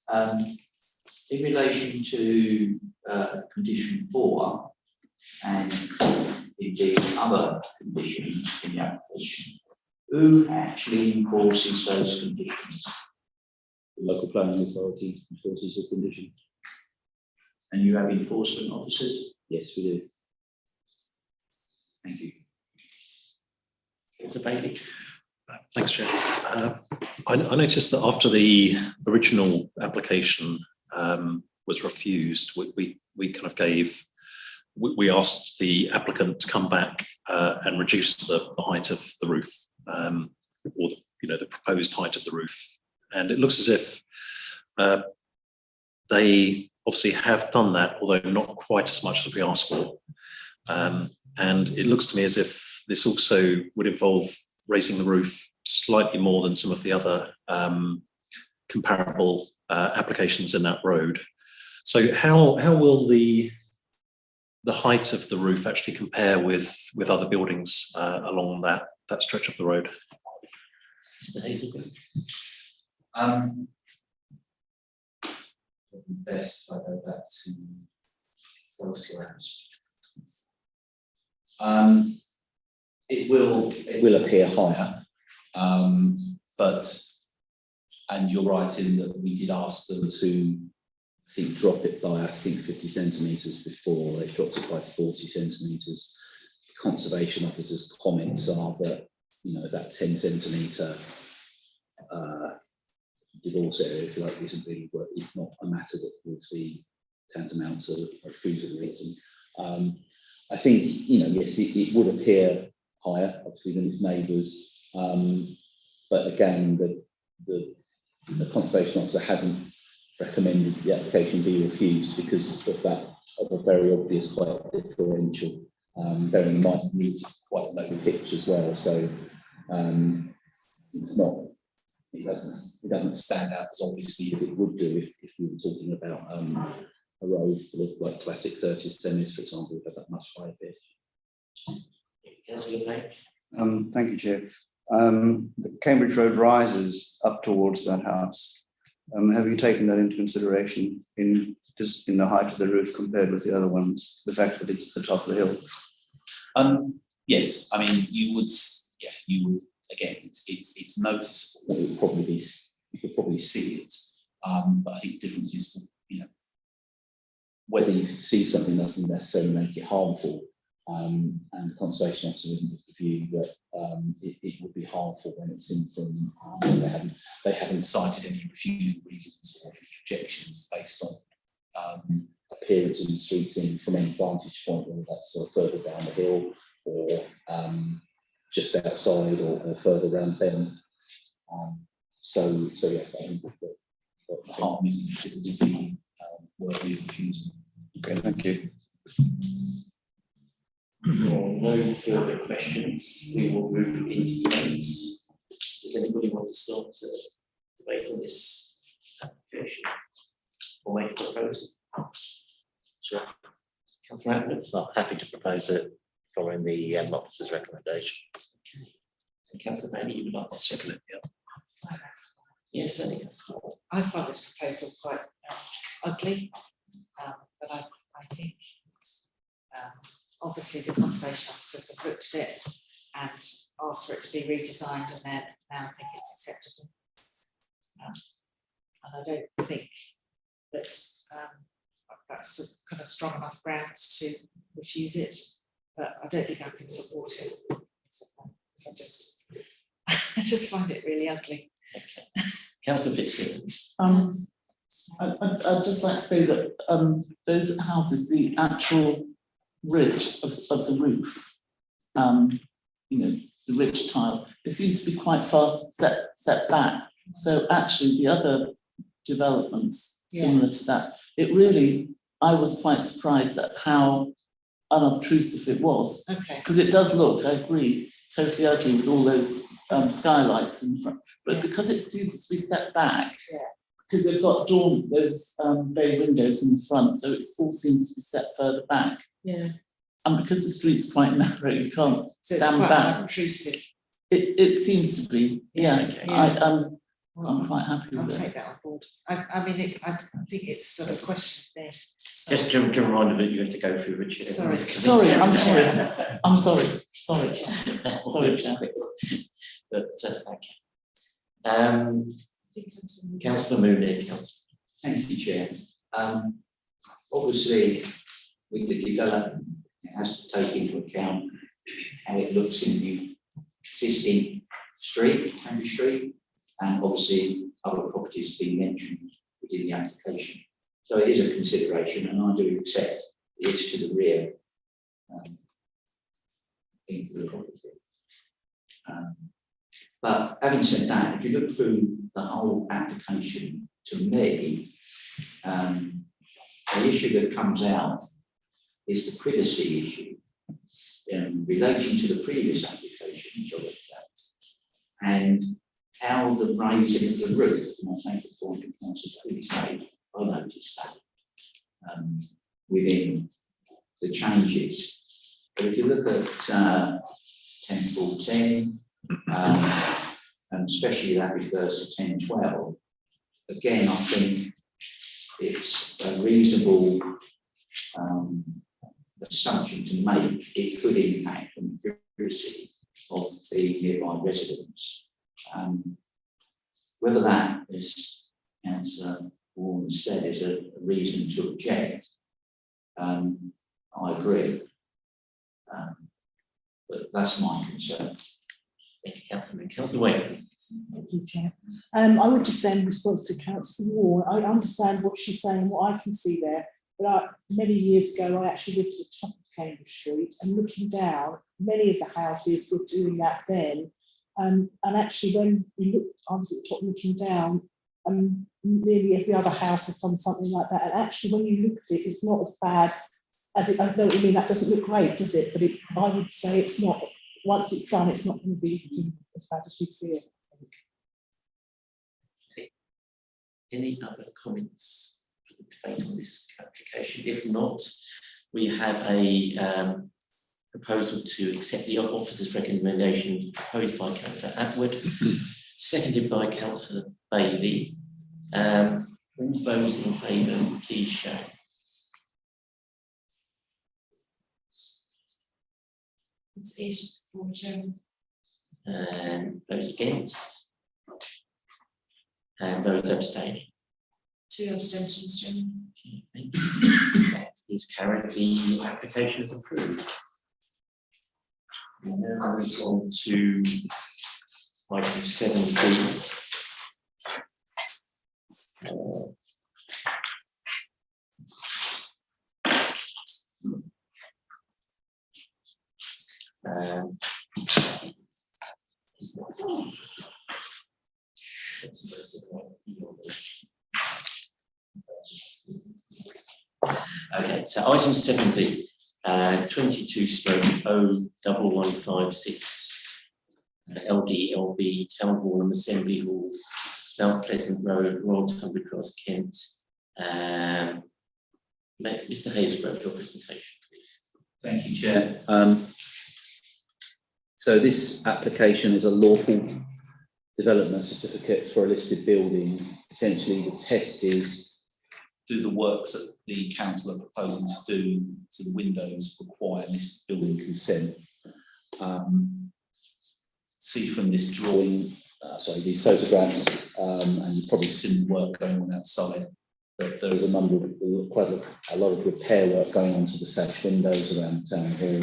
that. In relation to condition 4 and indeed other conditions in the application, who actually enforces those conditions? The local planning authority enforces the condition. And you have enforcement officers? Yes, we do. Thank you. Thank you. Thanks, Chair. I noticed that after the original application was refused, we kind of we asked the applicant to come back and reduce the height of the roof, or the proposed height of the roof. And it looks as if they obviously have done that, although not quite as much as we asked for. And it looks to me as if this also would involve raising the roof slightly more than some of the other comparable applications in that road. So how will the height of the roof actually compare with other buildings along that stretch of the road? Mr. Hazelwood. Best if I go back to first rounds. It will appear higher, but, and you're right in that we did ask them to, I think, drop it by 50 centimetres before. They've dropped it by 40 centimetres. Conservation officers' comments are that, that 10 centimetre divorce area, if you like, isn't really, if not a matter that would be tantamount to a refusal reason. I think, yes, it would appear higher, obviously, than its neighbours. But again, the conservation officer hasn't recommended the application be refused because of a very obvious quite differential. Bearing in mind the needs quite low pitch as well, so it's not. It doesn't stand out as obviously as it would do if we were talking about a road full of like classic 30s semis, for example, with that much higher pitch. Councillor Blake. Thank you, Chair. The Cambridge Road rises up towards that house. Have you taken that into consideration in the height of the roof compared with the other ones? The fact that it's the top of the hill. Yes, I mean you would. Again, it's noticeable. It would probably be. You could probably see it, but I think the difference is, whether you see something doesn't necessarily make it harmful. And the conservation officer isn't of the view that it would be harmful when it's in from. They haven't cited any refusal reasons or any objections based on appearance of the streets in from any vantage point, whether that's sort of further down the hill or just outside or further around bend. So yeah, I think the harm isn't considered to be worthy of refusal. Okay, thank you. No further questions. We will move into debates. Does anybody want to start debate on this application or make a proposal? Sure. Councillor Atwood. So happy to propose it following the officer's recommendation. Okay. And Councillor Bailey, you would like to second it? Yeah. Yes, certainly. I find this proposal quite ugly, but I think obviously the conservation officers have looked at it and asked for it to be redesigned, and then now think it's acceptable. And I don't think that that's kind of strong enough grounds to refuse it, but I don't think I can support it. I just find it really ugly. Okay. Councillor Fitzsimmons. I'd just like to say that those houses, the actual ridge of the roof, the ridge tiles, they seem to be quite fast set back. So actually the other developments similar to that, I was quite surprised at how unobtrusive it was. Okay. Because it does look, I agree, totally ugly with all those skylights in front, but because it seems to be set back, because they've got those bay windows in the front, so it all seems to be set further back. Yeah. And because the street's quite narrow, you can't So stand it's quite back. unobtrusive. It seems to be, yes. Okay. I'm quite happy I'll with take it. that on board. I mean, I think it's sort of question there. Just to remind you that you have to go through Richard. Sorry, I'm sorry. Sorry, Chair. But okay. Councillor Mooney. Thank you, Chair. Obviously, with the development, it has to take into account how it looks in the existing street, Cambridge Street, and obviously other properties being mentioned within the application. So it is a consideration, and I do accept it is to the rear into the property. But having said that, if you look through the whole application, to me, the issue that comes out is the privacy issue relating to the previous application, which I looked at, and how the raising of the roof, and I make the point that Councillor Bailey's made, I noticed that within the changes. But if you look at 10.14, and especially that refers to 10.12, again, I think it's a reasonable assumption to make it could impact on the privacy of the nearby residents. Whether that is, as Warren said, is a reason to object, I agree. But that's my concern. Thank you, Councillor. Councillor Wayne. Thank you, Chair. I would just say in response to Councillor Ward, I understand what she's saying, what I can see there. but many years ago, I actually lived at the top of Cambridge Street, and looking down, many of the houses were doing that then. And actually, when we looked, I was at the top looking down, nearly every other house has done something like that. And actually, when you look at it, it's not as bad as it. I know what you mean. That doesn't look great, does it? But I would say it's not. Once it's done, it's not going to be as bad as you fear. Any other comments for the debate on this application? If not, we have a proposal to accept the officer's recommendation proposed by Councillor Atwood, seconded by Councillor Bailey. All those in favour, please show. It's 8 for Chairman. And those against? And those abstaining? 2 abstentions, Chairman. Okay, thank you. That is carried. The application is approved. We now move on to item 7B. Okay, so item 7B, 22/01156 LDLB Town Hall and Assembly Hall, Mount Pleasant Road, Royal Tunbridge Cross, Kent. Mr. Hazelgrove, your presentation, please. Thank you, Chair. So this application is a lawful development certificate for a listed building. Essentially, the test is, do the works that the council are proposing to do to the windows require listed building consent? See from this drawing, these photographs, and you've probably seen the work going on outside, that there is a number of, quite a lot of repair work going on to the sash windows around Town Hall.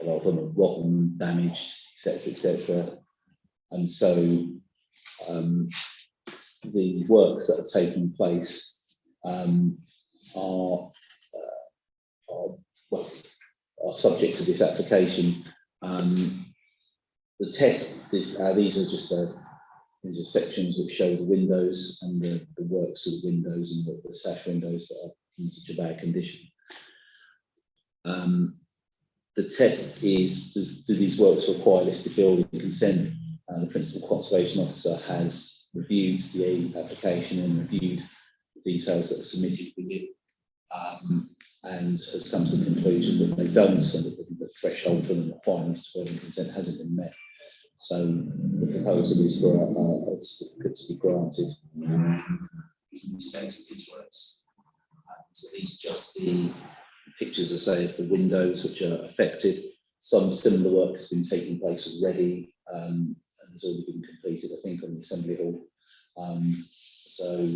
A lot of them are rotten, damaged, etc., etc. And so the works that are taking place are subject to this application. The test, these are just these are sections which show the windows and the works of the windows and the sash windows that are in such a bad condition. The test is, do these works require listed building consent? The Principal Conservation Officer has reviewed the application and reviewed the details that are submitted with it, and has come to the conclusion that they don't, and that the threshold for the requirements for building consent hasn't been met. So the proposal is for a certificate to be granted in respect of these works. So these are just the pictures, I say, of the windows which are affected. Some similar work has been taking place already, and has already been completed, I think, on the Assembly Hall. So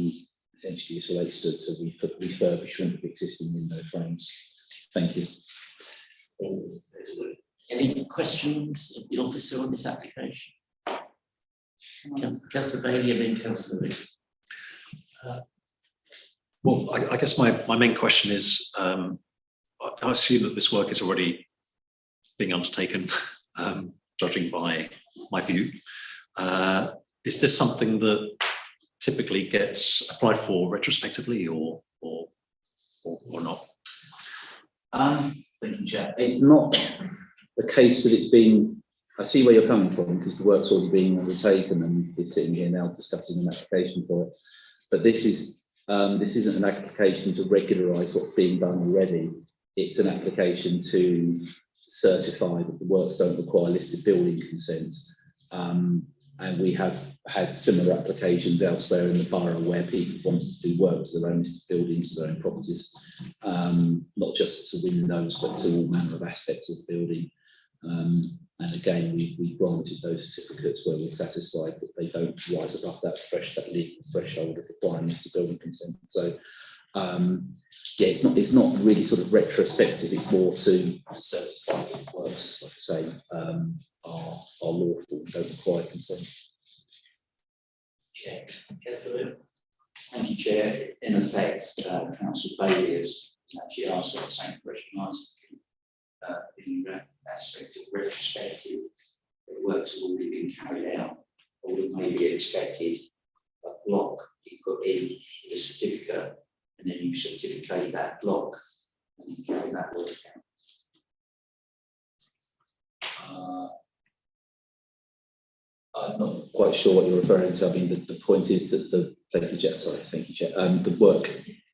essentially this relates to refurbishment of existing window frames. Thank you. Any questions of the officer on this application? Councillor Bailey and then Councillor Reid. Well, I guess my main question is, I assume that this work is already being undertaken, judging by my view. Is this something that typically gets applied for retrospectively or not? Thank you, Chair. It's not the case that it's been. I see where you're coming from, because the work's already being undertaken and we're sitting here now discussing an application for it. But this isn't an application to regularise what's being done already. It's an application to certify that the works don't require listed building consent. And we have had similar applications elsewhere in the borough where people wanted to do work to their own listed buildings, to their own properties, not just to windows, but to all manner of aspects of the building. And again, we granted those certificates where we're satisfied that they don't rise above that legal threshold of requiring listed building consent. So, yeah, it's not really sort of retrospective. It's more to certify that works, like I say, are lawful and don't require consent. Okay, Councillor Reid. Thank you, Chair. In effect, Councillor Bailey has actually asked that same question, in that aspect of retrospective. The works have already been carried out, or would maybe expected a block you put in with a certificate, and then you certificate that block, and you carry that work out. I'm not quite sure what you're referring to. I mean, the point is that thank you, Chair. The work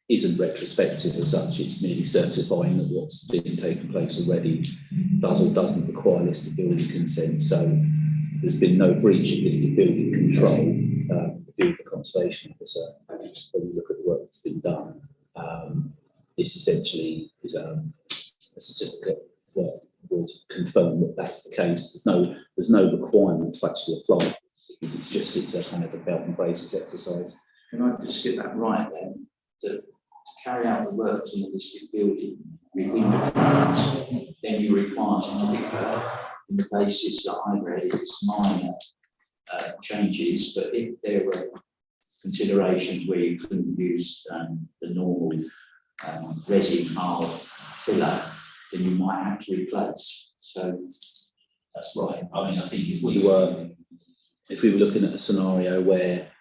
isn't retrospective as such. It's merely certifying that what's been taking place already does or doesn't require listed building consent. So there's been no breach of listed building control. The conservation officer, when you look at the work that's been done, this essentially is a certificate that would confirm that that's the case. There's no requirement to actually apply because it's a kind of a belt and braces exercise. Can I just get that right then? To carry out the works in a listed building with window frames, then you require a certificate on the basis that I read it's minor changes, but if there were considerations where you couldn't use the normal resin hard filler, then you might have to replace. So that's right. I mean, I think if we were looking at a scenario where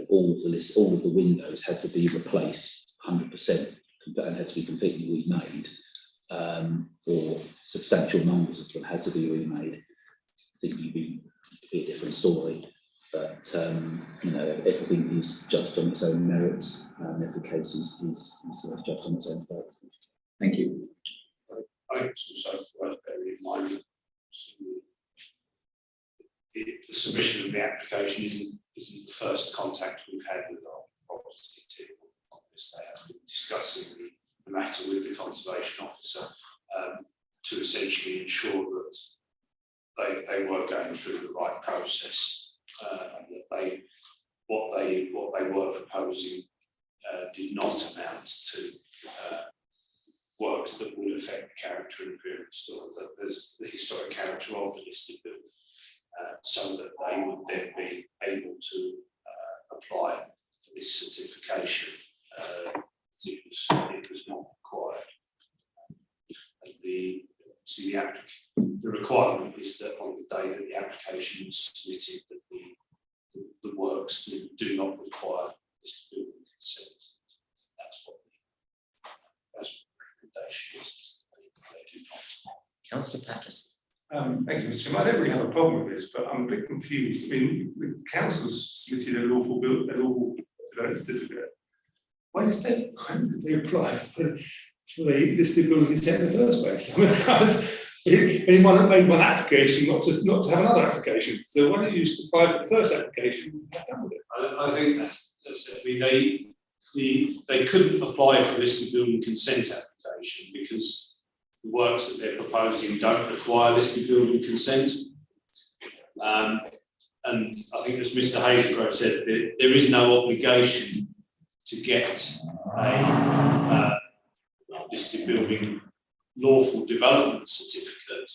all of the windows had to be replaced 100% and had to be completely remade, or substantial numbers of them had to be remade, I think it'd be a different story. But everything is judged on its own merits, and every case is judged on its own merit. Thank you. I think it's also worth bearing in mind that the submission of the application isn't the first contact we've had with our property team on this. They have been discussing the matter with the conservation officer to essentially ensure that they were going through the right process and that what they were proposing did not amount to works that would affect the character and appearance or the historic character of the listed building, so that they would then be able to apply for this certification. It was not required. And the requirement is that on the day that the application was submitted, that the works do not require listed building consent. That's what the recommendation is. They do not. Councillor Patterson. Thank you, Mr. Chairman. I don't really have a problem with this, but I'm a bit confused. I mean, the council's submitted a lawful development certificate. Why did they apply for the listed building consent in the first place? I mean, because they want to make one application, not to have another application. So why don't you just apply for the first application and get done with it? I think that's it. I mean, they couldn't apply for listed building consent application because the works that they're proposing don't require listed building consent. And I think as Mr. Hazelgrove said, there is no obligation to get a listed building lawful development certificate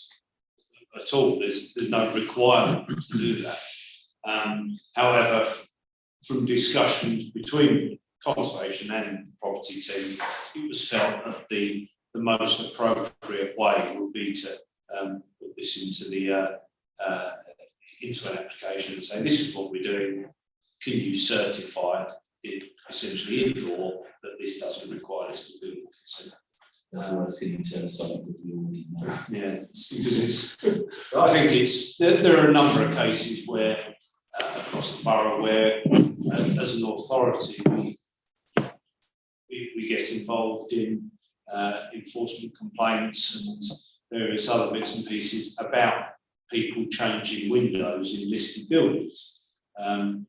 at all. There's no requirement to do that. However, from discussions between conservation and the property team, it was felt that the most appropriate way would be to put this into an application and say, this is what we're doing. Can you certify it essentially in law that this doesn't require us to do consent? Otherwise, can you turn aside with the already know? Yeah, because I think there are a number of cases where across the borough where as an authority we get involved in enforcement complaints and various other bits and pieces about people changing windows in listed buildings. And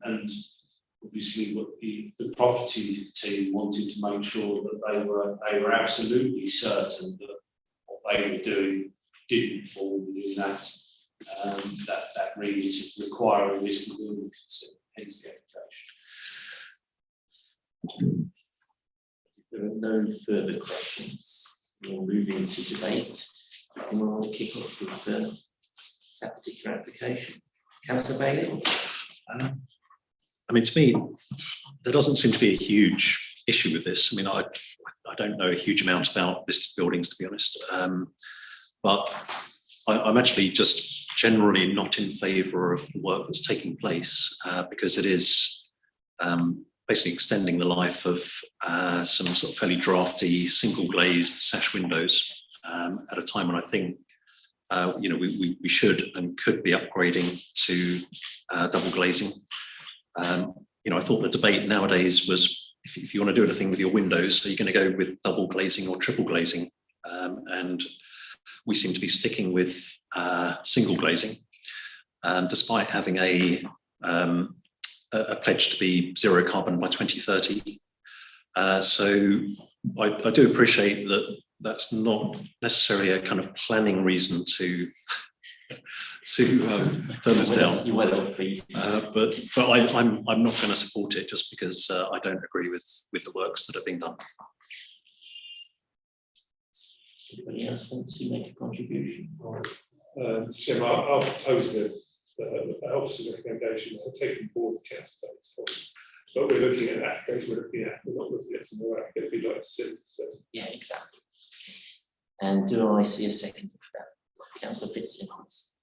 obviously what the property team wanted to make sure that they were absolutely certain that what they were doing didn't fall within that remit of requiring listed building consent, hence the application. If there are no further questions, we'll move into debate. Anyone want to kick off with that particular application? Councillor Bailey? I mean, to me, there doesn't seem to be a huge issue with this. I mean, I don't know a huge amount about listed buildings, to be honest. But I'm actually just generally not in favour of the work that's taking place because it is basically extending the life of some sort of fairly drafty single glazed sash windows at a time when I think we should and could be upgrading to double glazing. I thought the debate nowadays was if you want to do anything with your windows, are you going to go with double glazing or triple glazing? And we seem to be sticking with single glazing, despite having a pledge to be zero carbon by 2030. So I do appreciate that that's not necessarily a kind of planning reason to turn this down. You're well off fees. But I'm not going to support it just because I don't agree with the works that are being done. Anybody else want to make a contribution? Chairman, I'll propose the officer's recommendation. I'll take on board the council votes. But we're looking at application, we're not looking at some more applications we'd like to see. So. Yeah, exactly. And do I see a second for that? Councillor Fitzsimmons.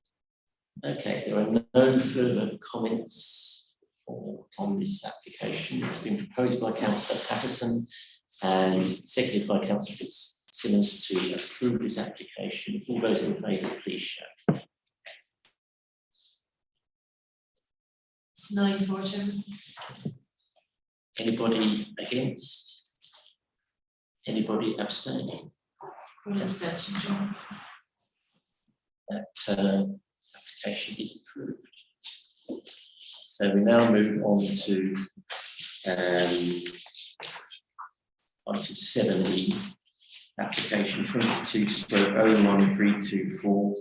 Okay, if there are no further comments on this application, it's been proposed by Councillor Patterson and seconded by Councillor Fitzsimmons to approve this application. All those in favour, please show. It's 9-4, Anybody against? Anybody abstaining? One abstention, John. That application is approved. So we now move on to item 7E, application 22/01324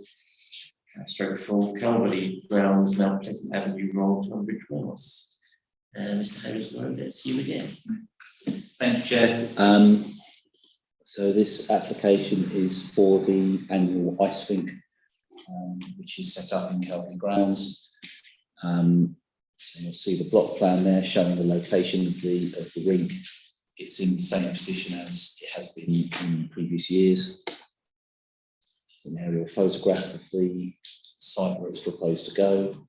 /4 Calverley Grounds, Mount Pleasant Avenue, Royal Tunbridge Wells. Mr. Harrisgrove, that's you again. Thank you, Chair. So this application is for the annual ice rink, which is set up in Calverley Grounds. So you'll see the block plan there showing the location of the rink. It's in the same position as it has been in previous years. It's an aerial photograph of the site where it's proposed to go.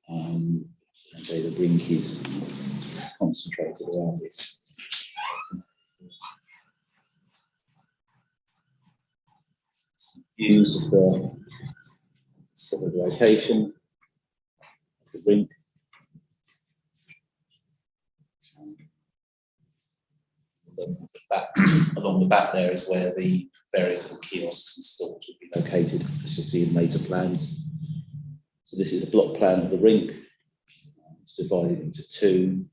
And so the rink is concentrated around this. Some views of the sort of location of the rink. Along the back there is where the various little kiosks and stalls will be located, as you'll see in later plans. So this is a block plan of the rink. It's divided into two,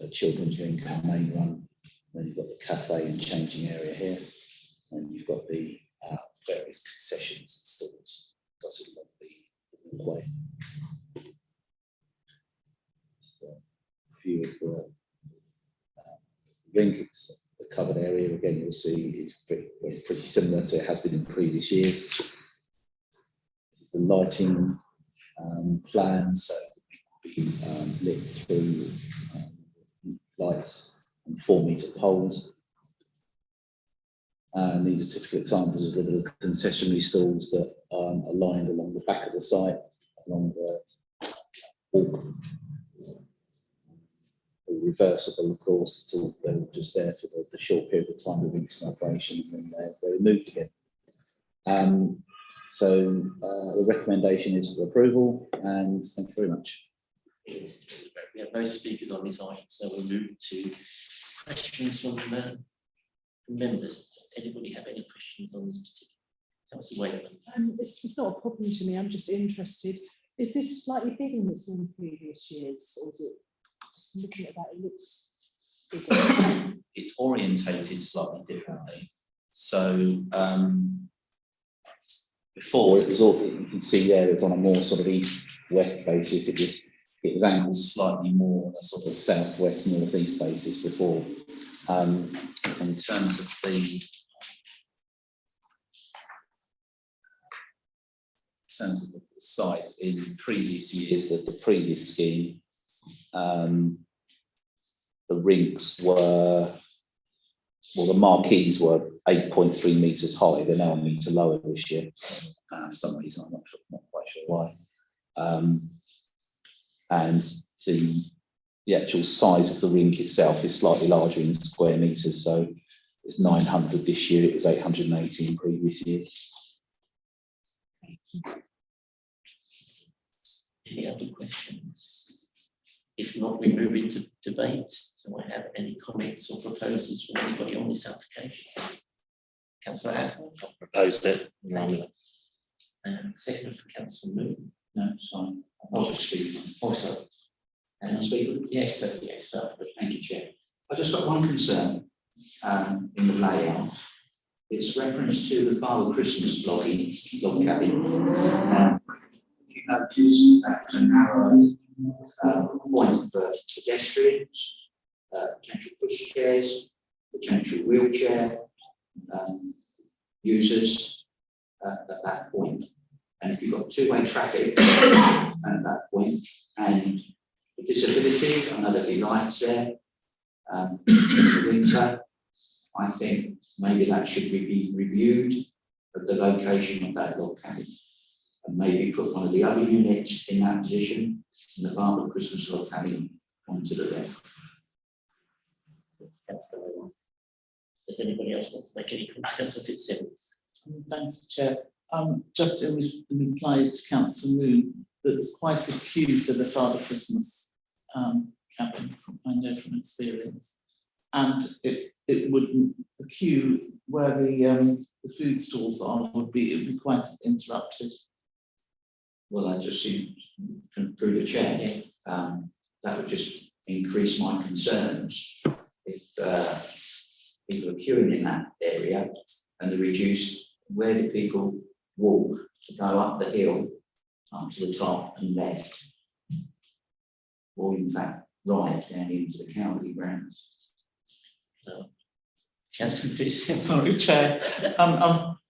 a children's rink and a main one. Then you've got the cafe and changing area here. And you've got the various concessions and stalls dotted along the walkway. So a view of the rink, it's the covered area, again, you'll see is pretty similar to it has been in previous years. This is the lighting plan, so it will be lit through lights and 4-metre poles. And these are typical examples of the little concessionary stalls that are lined along the back of the site, along the walk. Reversible, of course, so they're just there for the short period of time the rink's in operation, and then they're removed again. So the recommendation is for approval, and thank you very much. We have no speakers on this item, so we'll move to questions from members. Does anybody have any questions on this particular? Councillor Wakeman. It's not a problem to me, I'm just interested. Is this slightly bigger than it's been in previous years, or is it? Just looking at that, it looks bigger. It's orientated slightly differently. So before it was all, you can see there, it's on a more sort of east-west basis. It was angled slightly more on a sort of south-west-north-east basis before. In terms of the size in previous years, the previous scheme, the rinks were, well, the marquees were 8.3 metres high. They're now a metre lower this year. For some reason, I'm not quite sure why. And the actual size of the rink itself is slightly larger in square metres. So it's 900 this year. It was 880 in previous years. Any other questions? If not, we move into debate. Do I have any comments or proposals from anybody on this application? Councillor Adcock? Proposed it. Second for Councillor Moon. No, sorry. I'll just speak. Also. Can I speak? Yes, sir, yes, sir. Thank you, Chair. I just got one concern in the layout. It's reference to the Father Christmas log cabin. If you notice, that's a narrow point for pedestrians, potential pushchairs, potential wheelchair users at that point. And if you've got two-way traffic at that point, and the disability, I know there'll be lights there in the winter, I think maybe that should be reviewed at the location of that log cabin. And maybe put one of the other units in that position, and the Father Christmas log cabin onto the left. Does anybody else want to make any comments? Councillor Fitzsimmons. Thank you, Chair. Just in reply to Councillor Moon, there's quite a queue for the Father Christmas cabin, I know from experience. And it wouldn't, the queue where the food stalls are it would be quite interrupted. Well, I just see through the chair, that would just increase my concerns if people are queuing in that area and they reduce where do people walk to go up the hill, up to the top and left, or in fact right down into the county grounds. Councillor Fitzsimmons. Sorry, Chair.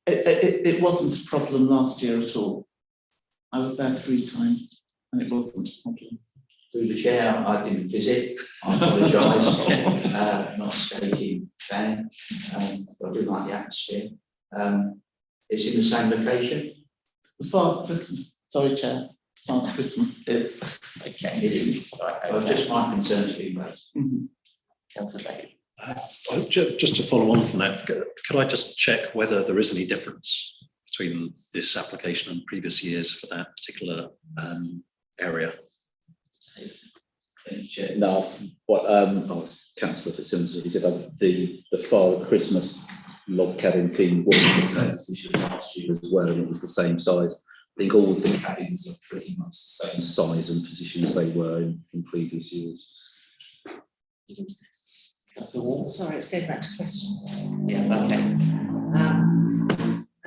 It wasn't a problem last year at all. I was there 3 times and it wasn't a problem. Through the chair, I didn't visit. I apologise. Not a skating fan. I do like the atmosphere. It's in the same location. Father Christmas, sorry, Chair. Father Christmas is. Okay. It is. Right. Well, just my concerns being raised. Councillor Bailey. Just to follow on from that, could I just check whether there is any difference between this application and previous years for that particular area? No, what Councillor Fitzsimmons said, the Father Christmas log cabin theme was the same position last year as well, and it was the same size. I think all of the cabins are pretty much the same size and position as they were in previous years. Councillor Wall. Sorry, it's going back to questions. Yeah,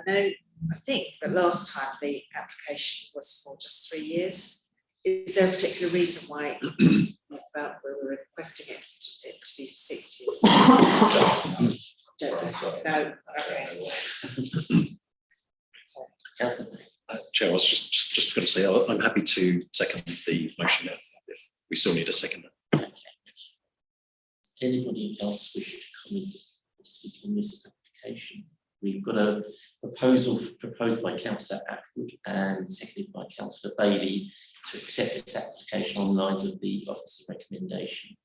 okay. I think that last time the application was for just 3 years. Is there a particular reason why you felt we were requesting it to be for 6 years? Don't know. No, okay. Councillor. Chair, I was just going to say I'm happy to second the motion if we still need a second. Okay. Anybody else wish to comment or speak on this application? We've got a proposal proposed by Councillor Atwood and seconded by Councillor Bailey to accept this application on the lines of the officer's recommendation.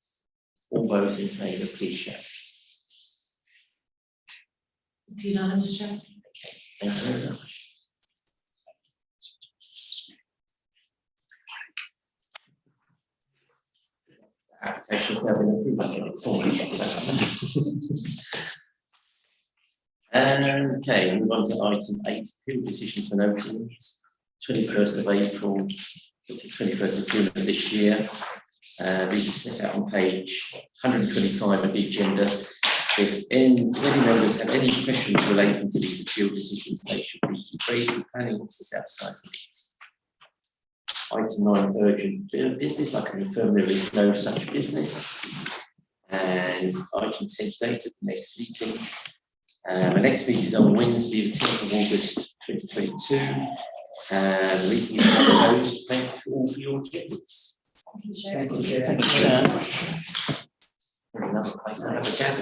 All those in favour, please show. It's unanimous, Chair. Okay, thank you very much. Application has now been approved. I'll give it 4 minutes. Okay, move on to item 8, appeal decisions for noting 21st of April to 21st of June of this year. These are set out on page 125 of the agenda. If any members have any questions relating to these appeal decisions, they should be raised with planning officers outside the meeting. Item 9, urgent business. I can confirm there is no such business. And item 10, date of the next meeting. The next meeting is on Wednesday, the 10th of August 2022. The meeting is closed. Thank you all for your attendance. Thank you, Thank Chair. you, Chair. Another place to have a chat.